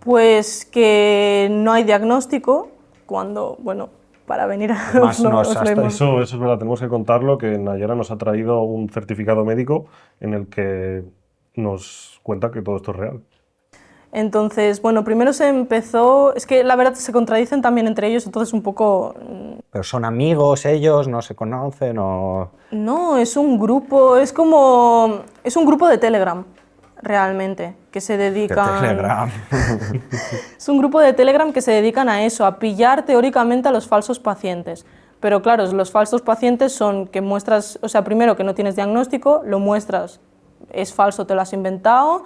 Pues que no hay diagnóstico cuando, bueno, para venir a Además, Eso es verdad, tenemos que contarlo, que Nayara nos ha traído un certificado médico en el que nos cuenta que todo esto es real. Entonces, bueno, primero se empezó, es que la verdad se contradicen también entre ellos, entonces un poco... ¿Pero son amigos ellos? ¿No se conocen? O... No, es un grupo, es un grupo de Telegram, realmente, que se dedican... Telegram. Es un grupo de Telegram que se dedican a eso, a pillar teóricamente a los falsos pacientes. Pero claro, los falsos pacientes son que muestras, o sea, primero que no tienes diagnóstico, lo muestras, es falso, te lo has inventado.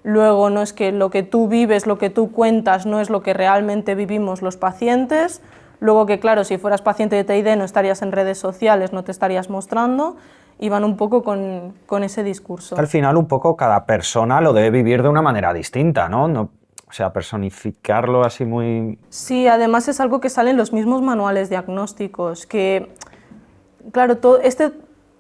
Luego no es que lo que tú vives, lo que tú cuentas, no es lo que realmente vivimos los pacientes. Luego que, claro, si fueras paciente de TID no estarías en redes sociales, no te estarías mostrando, y van un poco con ese discurso. Al final, un poco cada persona lo debe vivir de una manera distinta, ¿no? O sea, personificarlo así muy... Sí, además es algo que sale en los mismos manuales diagnósticos, que, claro, este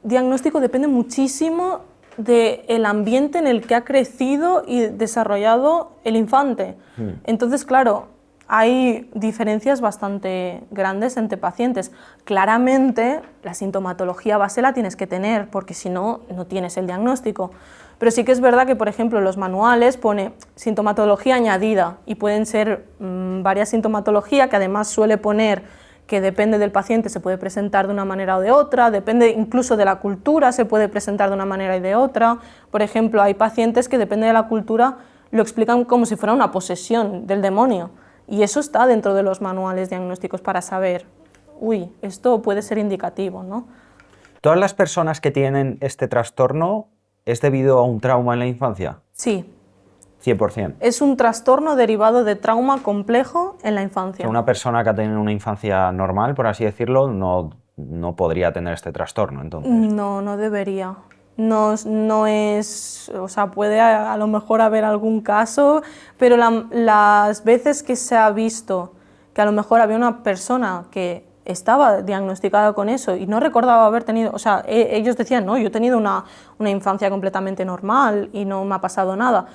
diagnóstico depende muchísimo del ambiente en el que ha crecido y desarrollado el infante. Entonces, claro, hay diferencias bastante grandes entre pacientes. Claramente, la sintomatología base la tienes que tener, porque si no, no tienes el diagnóstico. Pero sí que es verdad que, por ejemplo, en los manuales pone sintomatología añadida y pueden ser varias sintomatologías que además suele poner que depende del paciente, se puede presentar de una manera o de otra, depende incluso de la cultura, se puede presentar de una manera y de otra. Por ejemplo, hay pacientes que depende de la cultura lo explican como si fuera una posesión del demonio y eso está dentro de los manuales diagnósticos para saber, uy, esto puede ser indicativo, ¿no? ¿Todas las personas que tienen este trastorno es debido a un trauma en la infancia? Sí. 100%. Es un trastorno derivado de trauma complejo en la infancia. O sea, una persona que ha tenido una infancia normal, por así decirlo, no podría tener este trastorno, entonces. No, no debería. No es, o sea, puede a lo mejor haber algún caso, pero las veces que se ha visto que a lo mejor había una persona que estaba diagnosticada con eso y no recordaba haber tenido, o sea, ellos decían, no, yo he tenido una infancia completamente normal y no me ha pasado nada.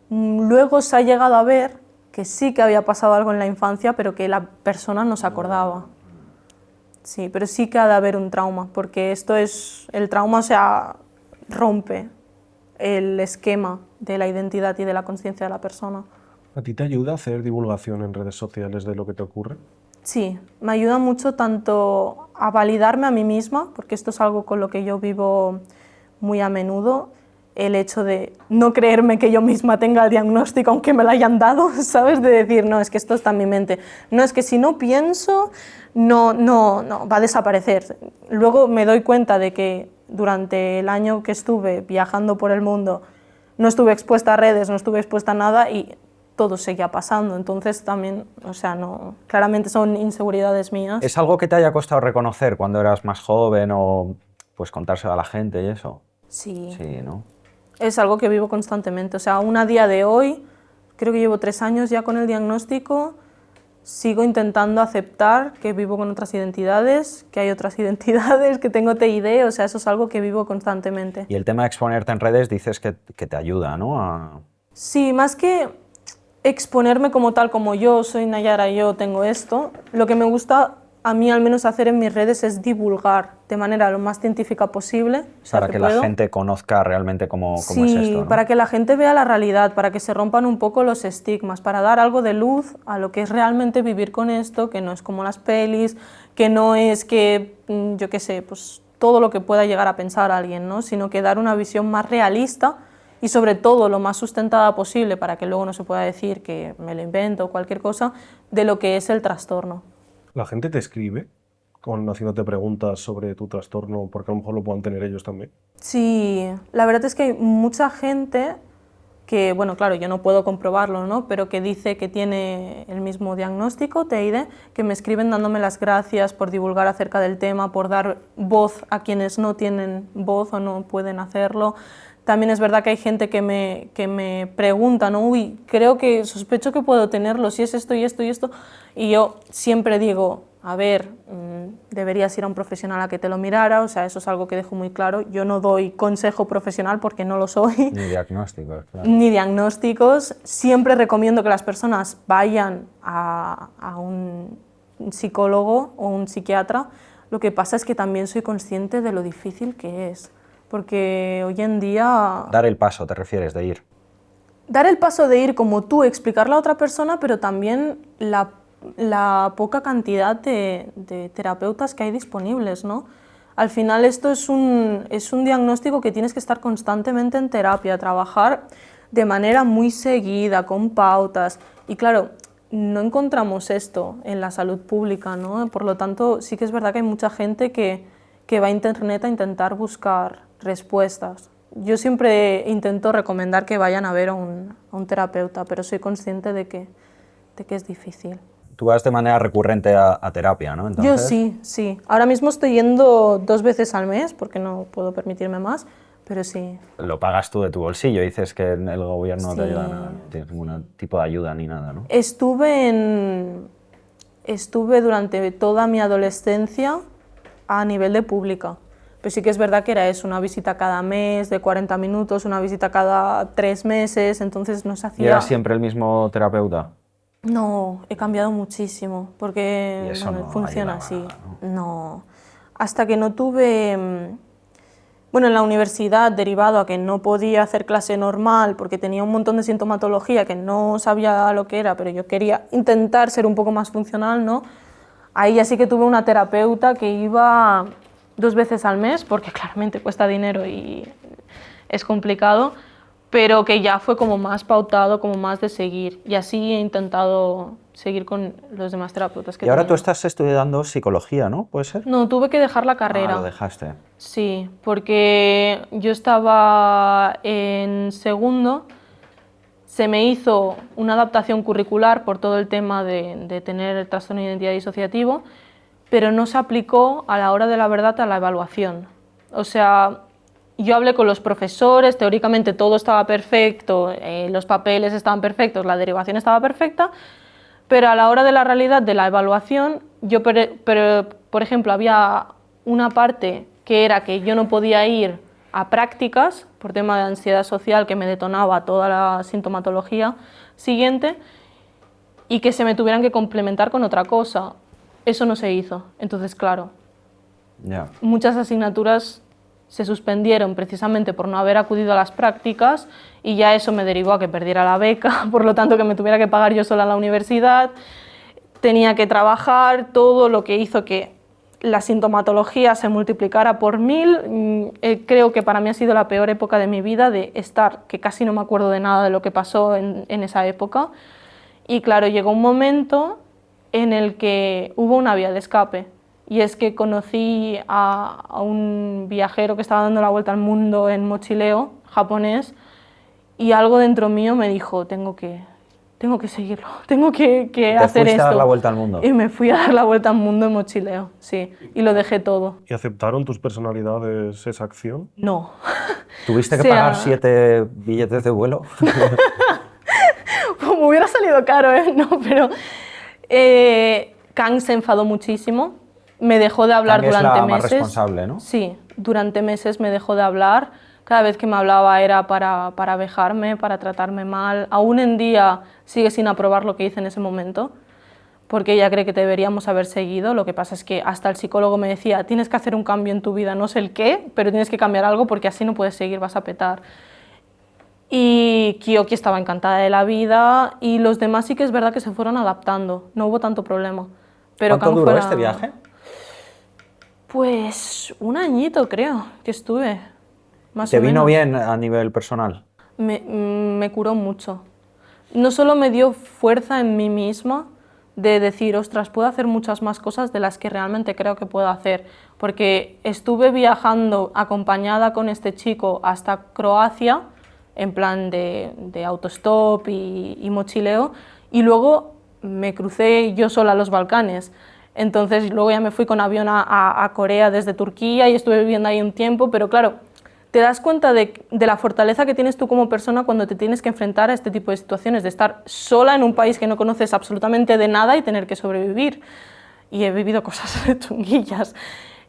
Luego se ha llegado a ver que sí que había pasado algo en la infancia, pero que la persona no se acordaba. Sí, pero sí que ha de haber un trauma, porque esto es, el trauma, o sea, rompe el esquema de la identidad y de la conciencia de la persona. ¿A ti te ayuda a hacer divulgación en redes sociales de lo que te ocurre? Sí, me ayuda mucho tanto a validarme a mí misma, porque esto es algo con lo que yo vivo muy a menudo, el hecho de no creerme que yo misma tenga el diagnóstico aunque me lo hayan dado, ¿sabes? De decir, no, es que esto está en mi mente. No, es que si no pienso, no, va a desaparecer. Luego me doy cuenta de que durante el año que estuve viajando por el mundo no estuve expuesta a redes, no estuve expuesta a nada y todo seguía pasando. Entonces también, o sea, no, claramente son inseguridades mías. ¿Es algo que te haya costado reconocer cuando eras más joven o pues contárselo a la gente y eso? Sí. Sí, ¿no? Es algo que vivo constantemente, o sea, aún a día de hoy, creo que llevo 3 años ya con el diagnóstico, sigo intentando aceptar que vivo con otras identidades, que hay otras identidades, que tengo TID, o sea, eso es algo que vivo constantemente. Y el tema de exponerte en redes dices que te ayuda, ¿no? Sí, más que exponerme como tal, como yo soy Nayara y yo tengo esto, lo que me gusta a mí al menos hacer en mis redes es divulgar de manera lo más científica posible. O sea, Para que la gente conozca realmente cómo es esto, ¿no? Para que la gente vea la realidad, para que se rompan un poco los estigmas, para dar algo de luz a lo que es realmente vivir con esto, que no es como las pelis, que no es que, yo qué sé, pues todo lo que pueda llegar a pensar alguien, ¿no? Sino que dar una visión más realista y sobre todo lo más sustentada posible para que luego no se pueda decir que me lo invento o cualquier cosa, de lo que es el trastorno. ¿La gente te escribe haciéndote preguntas sobre tu trastorno porque a lo mejor lo puedan tener ellos también? Sí, la verdad es que hay mucha gente que, bueno, claro, yo no puedo comprobarlo, ¿no? Pero que dice que tiene el mismo diagnóstico, TID, que me escriben dándome las gracias por divulgar acerca del tema, por dar voz a quienes no tienen voz o no pueden hacerlo. También es verdad que hay gente que me pregunta, ¿no? Uy, creo que sospecho que puedo tenerlo, si es esto y esto y esto. Y yo siempre digo, a ver, deberías ir a un profesional a que te lo mirara, o sea, eso es algo que dejo muy claro. Yo no doy consejo profesional porque no lo soy. Ni diagnósticos, claro. Ni diagnósticos. Siempre recomiendo que las personas vayan a un psicólogo o un psiquiatra. Lo que pasa es que también soy consciente de lo difícil que es. Porque hoy en día... Dar el paso, te refieres, de ir. Dar el paso de ir como tú, explicarle a otra persona, pero también la poca cantidad de terapeutas que hay disponibles, ¿no? Al final esto es un diagnóstico que tienes que estar constantemente en terapia, trabajar de manera muy seguida, con pautas. Y claro, no encontramos esto en la salud pública, ¿no? Por lo tanto, sí que es verdad que hay mucha gente que va a internet a intentar buscar respuestas. Yo siempre intento recomendar que vayan a ver a un terapeuta, pero soy consciente de que es difícil. Tú vas de manera recurrente a terapia, ¿no? Entonces... Yo sí. Ahora mismo estoy yendo 2 veces al mes, porque no puedo permitirme más, pero sí. Lo pagas tú de tu bolsillo, dices que el gobierno no Sí. te ayuda nada, no tienes ningún tipo de ayuda ni nada, ¿no? Estuve durante toda mi adolescencia a nivel de pública, Pero sí que es verdad que era eso, una visita cada mes de 40 minutos, una visita cada 3 meses, entonces no se hacía... ¿Y era siempre el mismo terapeuta? No, he cambiado muchísimo, porque Y eso bueno, no funciona ayudaba así. nada, No, hasta que no tuve... Bueno, en la universidad, derivado a que no podía hacer clase normal porque tenía un montón de sintomatología que no sabía lo que era, pero yo quería intentar ser un poco más funcional, ¿no? Ahí ya sí que tuve una terapeuta que iba 2 veces al mes, porque claramente cuesta dinero y es complicado, pero que ya fue como más pautado, como más de seguir. Y así he intentado seguir con los demás terapeutas que Y ahora tú tenía. estás estudiando psicología, ¿no? ¿Puede ser? No, tuve que dejar la Ah, carrera. lo dejaste. Sí, porque yo estaba en segundo, se me hizo una adaptación curricular por todo el tema de tener el trastorno de identidad disociativo, pero no se aplicó a la hora de la verdad a la evaluación. O sea, yo hablé con los profesores, teóricamente todo estaba perfecto, los papeles estaban perfectos, la derivación estaba perfecta, pero a la hora de la realidad de la evaluación, por ejemplo, había una parte que era que yo no podía ir a prácticas por tema de ansiedad social que me detonaba toda la sintomatología siguiente y que se me tuvieran que complementar con otra cosa. Eso no se hizo. Entonces, claro, Ya. muchas asignaturas se suspendieron precisamente por no haber acudido a las prácticas y ya eso me derivó a que perdiera la beca, por lo tanto que me tuviera que pagar yo sola la universidad, tenía que trabajar, todo lo que hizo que la sintomatología se multiplicara por 1000. Creo que para mí ha sido la peor época de mi vida, de estar, que casi no me acuerdo de nada de lo que pasó en esa época. Y claro, llegó un momento en el que hubo una vía de escape. Y es que conocí a un viajero que estaba dando la vuelta al mundo en mochileo, japonés, y algo dentro mío me dijo, tengo que seguirlo, tengo que hacer fuiste esto. a dar la vuelta al mundo? Y me fui a dar la vuelta al mundo en mochileo, sí, y lo dejé todo. ¿Y aceptaron tus personalidades esa acción? No. ¿Tuviste que O sea, pagar 7 billetes de vuelo? me hubiera salido caro, ¿eh? No, pero Kang se enfadó muchísimo, me dejó de hablar Kang es durante la más meses. responsable, ¿no? Sí, durante meses me dejó de hablar. Cada vez que me hablaba era para vejarme, para tratarme mal. Aún en día sigue sin aprobar lo que hice en ese momento, porque ella cree que deberíamos haber seguido. Lo que pasa es que hasta el psicólogo me decía, tienes que hacer un cambio en tu vida, no sé el qué, pero tienes que cambiar algo porque así no puedes seguir, vas a petar. Y Kyoki estaba encantada de la vida y los demás sí que es verdad que se fueron adaptando, no hubo tanto problema. Pero ¿Cuánto Kang duró fue este viaje? Pues 1 añito creo que estuve, más ¿Te o vino menos. bien a nivel personal? Me curó mucho. No solo me dio fuerza en mí misma de decir, ostras, puedo hacer muchas más cosas de las que realmente creo que puedo hacer, porque estuve viajando acompañada con este chico hasta Croacia, en plan de autostop y mochileo, y luego me crucé yo sola a los Balcanes. Entonces luego ya me fui con avión a Corea desde Turquía y estuve viviendo ahí un tiempo, pero claro, te das cuenta de la fortaleza que tienes tú como persona cuando te tienes que enfrentar a este tipo de situaciones, de estar sola en un país que no conoces absolutamente de nada y tener que sobrevivir. Y he vivido cosas chunguillas.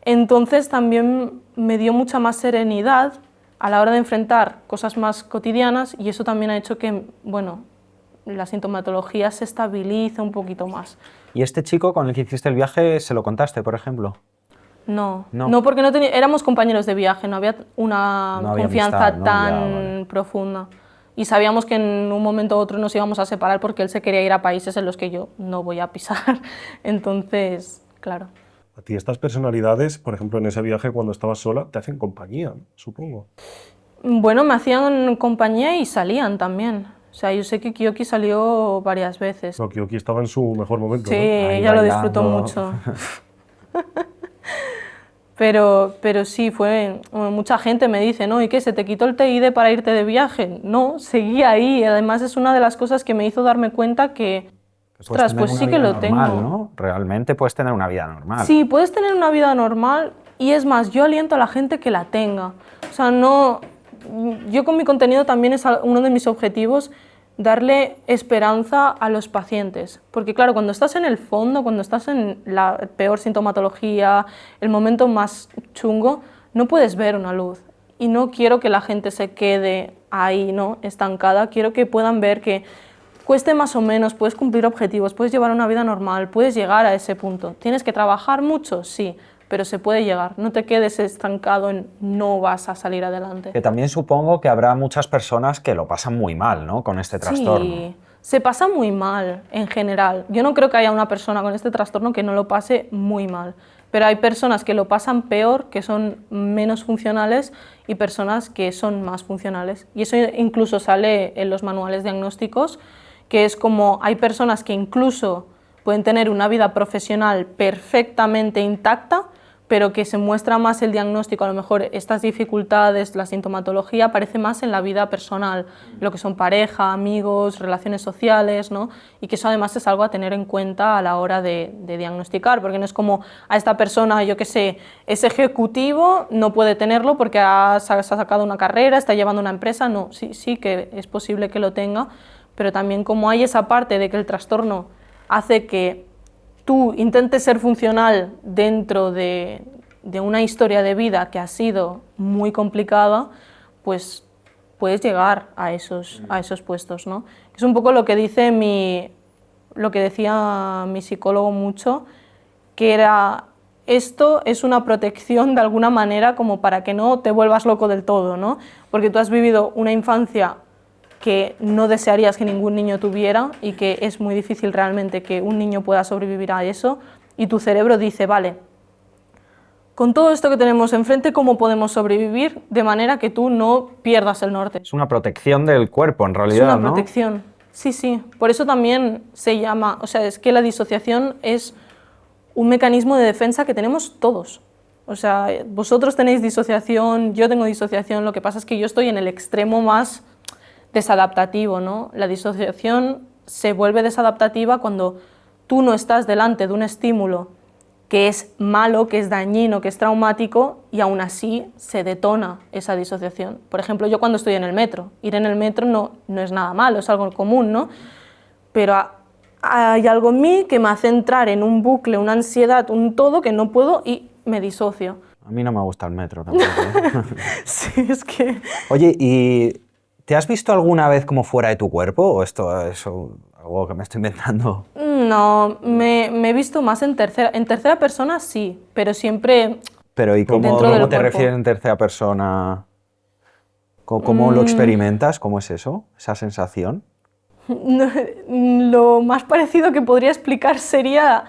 Entonces también me dio mucha más serenidad a la hora de enfrentar cosas más cotidianas y eso también ha hecho que, bueno, la sintomatología se estabilice un poquito más. ¿Y este chico con el que hiciste el viaje se lo contaste, por ejemplo? No, No. no porque no éramos compañeros de viaje, no había una No había confianza amistad, ¿no? tan Ya, vale. profunda. Y sabíamos que en un momento u otro nos íbamos a separar porque él se quería ir a países en los que yo no voy a pisar. Entonces, claro. A ti estas personalidades, por ejemplo, en ese viaje cuando estabas sola, te hacen compañía, ¿no? Supongo. Bueno, me hacían compañía y salían también. O sea, yo sé que Kyoki salió varias veces. No, Kyoki estaba en su mejor momento, Sí, ¿no? Ahí ella lo disfrutó bailando. mucho. Pero sí, mucha gente me dice, ¿no? ¿Y qué? ¿Se te quitó el TID para irte de viaje? No, seguí ahí. Además es una de las cosas que me hizo darme cuenta que, ostras, pues sí que lo normal, tengo. ¿no? Realmente puedes tener una vida normal. Sí, puedes tener una vida normal y es más, yo aliento a la gente que la tenga. O sea, no, yo con mi contenido también es uno de mis objetivos darle esperanza a los pacientes. Porque claro, cuando estás en el fondo, cuando estás en la peor sintomatología, el momento más chungo, no puedes ver una luz. Y no quiero que la gente se quede ahí, ¿no?, estancada. Quiero que puedan ver que cueste más o menos, puedes cumplir objetivos, puedes llevar una vida normal, puedes llegar a ese punto. ¿Tienes que trabajar mucho? Sí, pero se puede llegar. No te quedes estancado en no vas a salir adelante. Que también supongo que habrá muchas personas que lo pasan muy mal, ¿no?, con este trastorno. Sí, se pasa muy mal en general. Yo no creo que haya una persona con este trastorno que no lo pase muy mal, pero hay personas que lo pasan peor, que son menos funcionales, y personas que son más funcionales. Y eso incluso sale en los manuales diagnósticos, que es como hay personas que incluso pueden tener una vida profesional perfectamente intacta, pero que se muestra más el diagnóstico, a lo mejor estas dificultades, la sintomatología aparece más en la vida personal, lo que son pareja, amigos, relaciones sociales, ¿no? Y que eso además es algo a tener en cuenta a la hora de diagnosticar, porque no es como a esta persona, yo qué sé, es ejecutivo, no puede tenerlo porque se ha sacado una carrera, está llevando una empresa, no, sí que es posible que lo tenga, pero también como hay esa parte de que el trastorno hace que tú intentes ser funcional dentro de una historia de vida que ha sido muy complicada, pues puedes llegar a esos puestos, ¿no? Es un poco lo que decía mi psicólogo mucho, que era, esto es una protección de alguna manera como para que no te vuelvas loco del todo, ¿no? Porque tú has vivido una infancia que no desearías que ningún niño tuviera y que es muy difícil realmente que un niño pueda sobrevivir a eso, y tu cerebro dice, vale, con todo esto que tenemos enfrente, ¿cómo podemos sobrevivir de manera que tú no pierdas el norte? Es una protección del cuerpo, en realidad, Es una ¿no? protección, sí. Por eso también se llama, o sea, es que la disociación es un mecanismo de defensa que tenemos todos. O sea, vosotros tenéis disociación, yo tengo disociación, lo que pasa es que yo estoy en el extremo más desadaptativo, ¿no? La disociación se vuelve desadaptativa cuando tú no estás delante de un estímulo que es malo, que es dañino, que es traumático, y aún así se detona esa disociación. Por ejemplo, yo cuando estoy en el metro, ir en el metro no es nada malo, es algo común, ¿no? Pero hay algo en mí que me hace entrar en un bucle, una ansiedad, un todo que no puedo y me disocio. A mí no me gusta el metro tampoco, ¿eh? Sí, es que... Oye, ¿y te has visto alguna vez como fuera de tu cuerpo? ¿O esto es algo que me estoy inventando? No, me he visto más en tercera persona, sí, pero siempre Pero ¿y cómo dentro del te cuerpo. refieres en tercera persona? ¿Cómo lo experimentas? ¿Cómo es eso? ¿Esa sensación? Lo más parecido que podría explicar sería,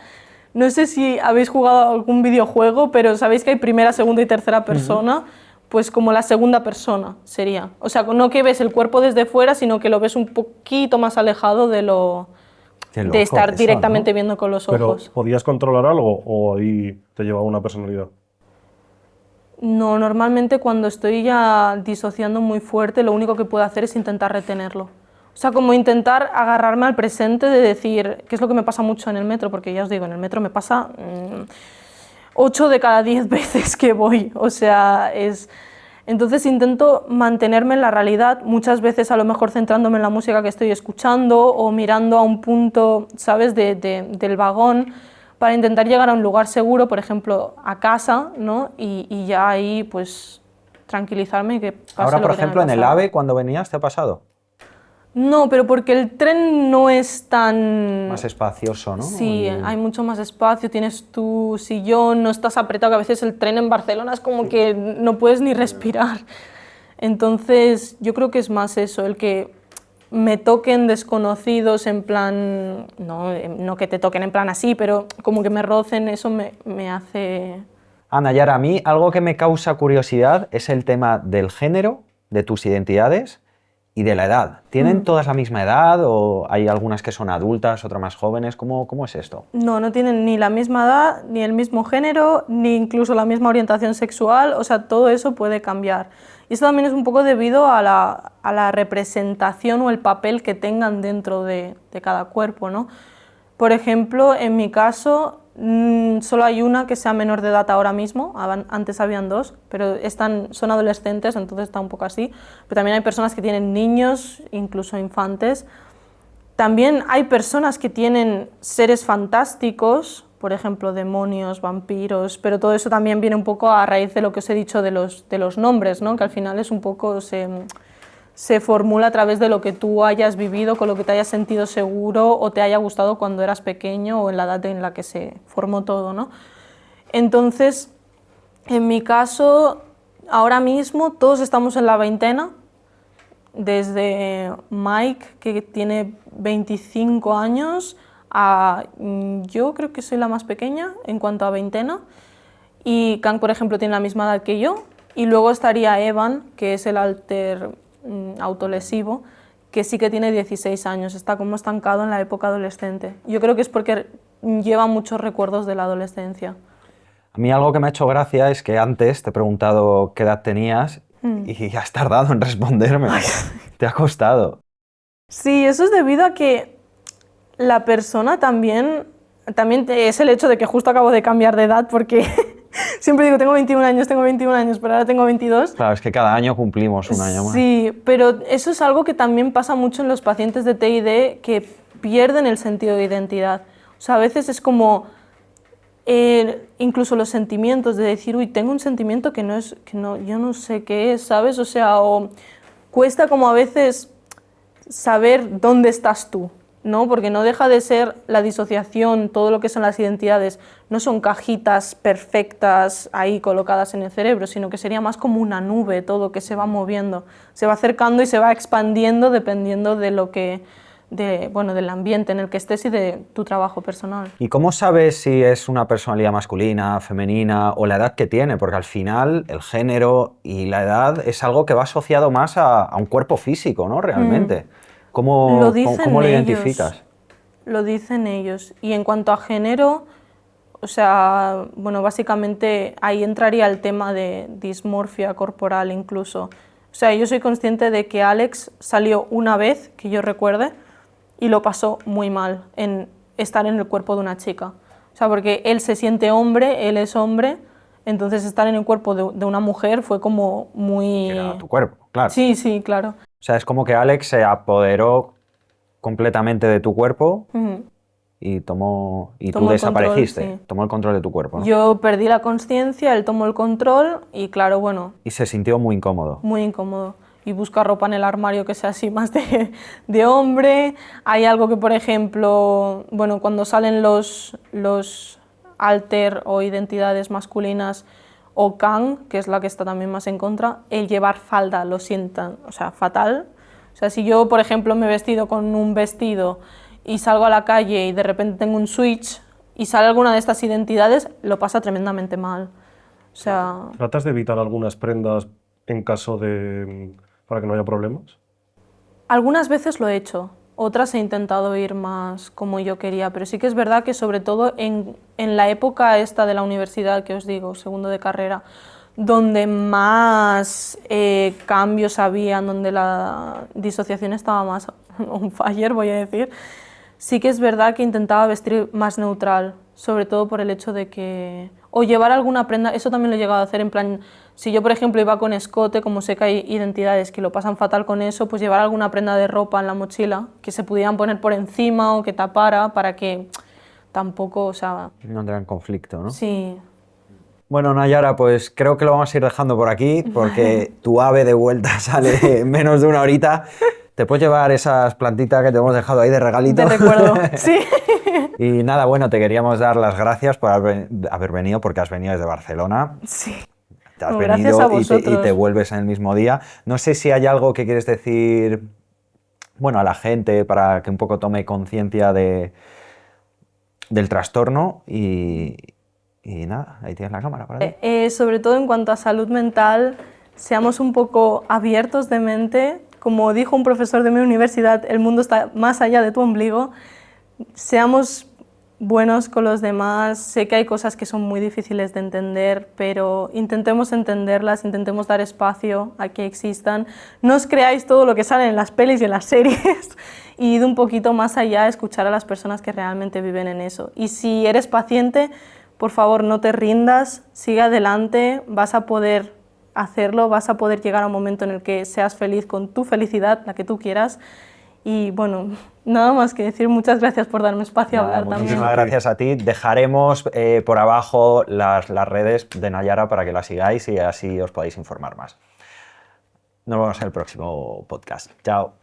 no sé si habéis jugado algún videojuego, pero sabéis que hay primera, segunda y tercera persona, pues como la segunda persona sería. O sea, no que ves el cuerpo desde fuera, sino que lo ves un poquito más alejado de Qué loco de estar eso, directamente ¿no? viendo con los ¿Pero ojos. podías controlar algo o ahí te llevaba una personalidad? No, normalmente cuando estoy ya disociando muy fuerte, lo único que puedo hacer es intentar retenerlo. O sea, como intentar agarrarme al presente de decir, que es lo que me pasa mucho en el metro, porque ya os digo, en el metro me pasa 8 de cada 10 veces que voy. O sea, entonces intento mantenerme en la realidad, muchas veces a lo mejor centrándome en la música que estoy escuchando o mirando a un punto, ¿sabes?, del vagón, para intentar llegar a un lugar seguro, por ejemplo, a casa, ¿no? Y ya ahí, pues, tranquilizarme y que pase Ahora, lo por que tenga ejemplo, que en el pasar. AVE, cuando venías, ¿te ha pasado? No, pero porque el tren no es tan... Más espacioso, ¿no? Sí, hay mucho más espacio, tienes tu sillón, no estás apretado, que a veces el tren en Barcelona es como que no puedes ni respirar. Entonces, yo creo que es más eso, el que me toquen desconocidos en plan, no que te toquen en plan así, pero como que me rocen, eso me hace... Ana, Yara, a mí algo que me causa curiosidad es el tema del género, de tus identidades y de la edad. ¿Tienen todas la misma edad o hay algunas que son adultas, otras más jóvenes? ¿Cómo es esto? No tienen ni la misma edad, ni el mismo género, ni incluso la misma orientación sexual, o sea, todo eso puede cambiar. Y esto también es un poco debido a la representación o el papel que tengan dentro de cada cuerpo, ¿no? Por ejemplo, en mi caso, solo hay una que sea menor de edad ahora mismo, antes habían 2, pero son adolescentes, entonces está un poco así, pero también hay personas que tienen niños, incluso infantes. También hay personas que tienen seres fantásticos, por ejemplo, demonios, vampiros, pero todo eso también viene un poco a raíz de lo que os he dicho de los nombres, ¿no? Que al final es un poco, se formula a través de lo que tú hayas vivido, con lo que te hayas sentido seguro o te haya gustado cuando eras pequeño o en la edad en la que se formó todo, ¿no? Entonces, en mi caso, ahora mismo todos estamos en la veintena, desde Mike, que tiene 25 años, a yo creo que soy la más pequeña en cuanto a veintena, y Kang, por ejemplo, tiene la misma edad que yo, y luego estaría Evan, que es el alter autolesivo, que sí que tiene 16 años, está como estancado en la época adolescente. Yo creo que es porque lleva muchos recuerdos de la adolescencia. A mí algo que me ha hecho gracia es que antes te he preguntado qué edad tenías y has tardado en responderme. Te ha costado. Sí, eso es debido a que la persona también es el hecho de que justo acabo de cambiar de edad, porque siempre digo tengo 21 años, pero ahora tengo 22. Claro, es que cada año cumplimos un año más. Sí, pero eso es algo que también pasa mucho en los pacientes de TID, que pierden el sentido de identidad. O sea, a veces es como incluso los sentimientos de decir, uy, tengo un sentimiento que yo no sé qué es, ¿sabes? O sea, o cuesta como a veces saber dónde estás tú, ¿no? Porque no deja de ser la disociación, todo lo que son las identidades, no son cajitas perfectas ahí colocadas en el cerebro, sino que sería más como una nube, todo que se va moviendo, se va acercando y se va expandiendo dependiendo de lo que, bueno, del ambiente en el que estés y de tu trabajo personal. ¿Y cómo sabes si es una personalidad masculina, femenina o la edad que tiene? Porque al final el género y la edad es algo que va asociado más a un cuerpo físico, ¿no? Realmente. ¿Cómo lo identificas? Lo dicen ellos. Y en cuanto a género, o sea, bueno, básicamente ahí entraría el tema de dismorfia corporal incluso. O sea, yo soy consciente de que Alex salió una vez, que yo recuerde, y lo pasó muy mal en estar en el cuerpo de una chica. O sea, porque él se siente hombre, él es hombre, entonces estar en el cuerpo de una mujer fue como muy... Era tu cuerpo, claro. Sí, sí, claro. O sea, es como que Alex se apoderó completamente de tu cuerpo y tú desapareciste, control, sí. Tomó el control de tu cuerpo, ¿no? Yo perdí la conciencia, él tomó el control y claro, bueno... Y se sintió muy incómodo. Muy incómodo. Y busca ropa en el armario que sea así más de hombre. Hay algo que, por ejemplo, bueno, cuando salen los alter o identidades masculinas o Kang, que es la que está también más en contra, el llevar falda lo sientan, o sea, fatal. O sea, si yo, por ejemplo, me he vestido con un vestido y salgo a la calle y de repente tengo un switch y sale alguna de estas identidades, lo pasa tremendamente mal. O sea... ¿Tratas de evitar algunas prendas en caso de... para que no haya problemas? Algunas veces lo he hecho, otras he intentado ir más como yo quería, pero sí que es verdad que sobre todo en la época esta de la universidad que os digo, segundo de carrera, donde más cambios había, donde la disociación estaba más on fire, voy a decir, sí que es verdad que intentaba vestir más neutral, sobre todo por el hecho de que... o llevar alguna prenda, eso también lo he llegado a hacer en plan... Si yo, por ejemplo, iba con escote, como sé que hay identidades que lo pasan fatal con eso, pues llevar alguna prenda de ropa en la mochila que se pudieran poner por encima o que tapara para que tampoco, o sea... No entrar en conflicto, ¿no? Sí. Bueno, Nayara, pues creo que lo vamos a ir dejando por aquí porque tu ave de vuelta sale en menos de una horita. ¿Te puedes llevar esas plantitas que te hemos dejado ahí de regalito? De recuerdo, sí. Y nada, bueno, te queríamos dar las gracias por haber venido, porque has venido desde Barcelona. Sí. Te has Gracias a venido y vosotros. te vuelves en el mismo día. No sé si hay algo que quieres decir, bueno, a la gente para que un poco tome conciencia del trastorno y nada, ahí tienes la cámara para ti. Sobre todo en cuanto a salud mental, seamos un poco abiertos de mente. Como dijo un profesor de mi universidad, el mundo está más allá de tu ombligo. Seamos buenos con los demás. Sé que hay cosas que son muy difíciles de entender, pero intentemos entenderlas, intentemos dar espacio a que existan. No os creáis todo lo que sale en las pelis y en las series y id un poquito más allá a escuchar a las personas que realmente viven en eso. Y si eres paciente, por favor, no te rindas, sigue adelante, vas a poder hacerlo, vas a poder llegar a un momento en el que seas feliz con tu felicidad, la que tú quieras. Y bueno, Nada más que decir, muchas gracias por darme espacio a Nada, hablar también. muchísimas gracias a ti. Dejaremos por abajo las redes de Nayara para que la sigáis y así os podáis informar más. Nos vemos en el próximo podcast. Chao.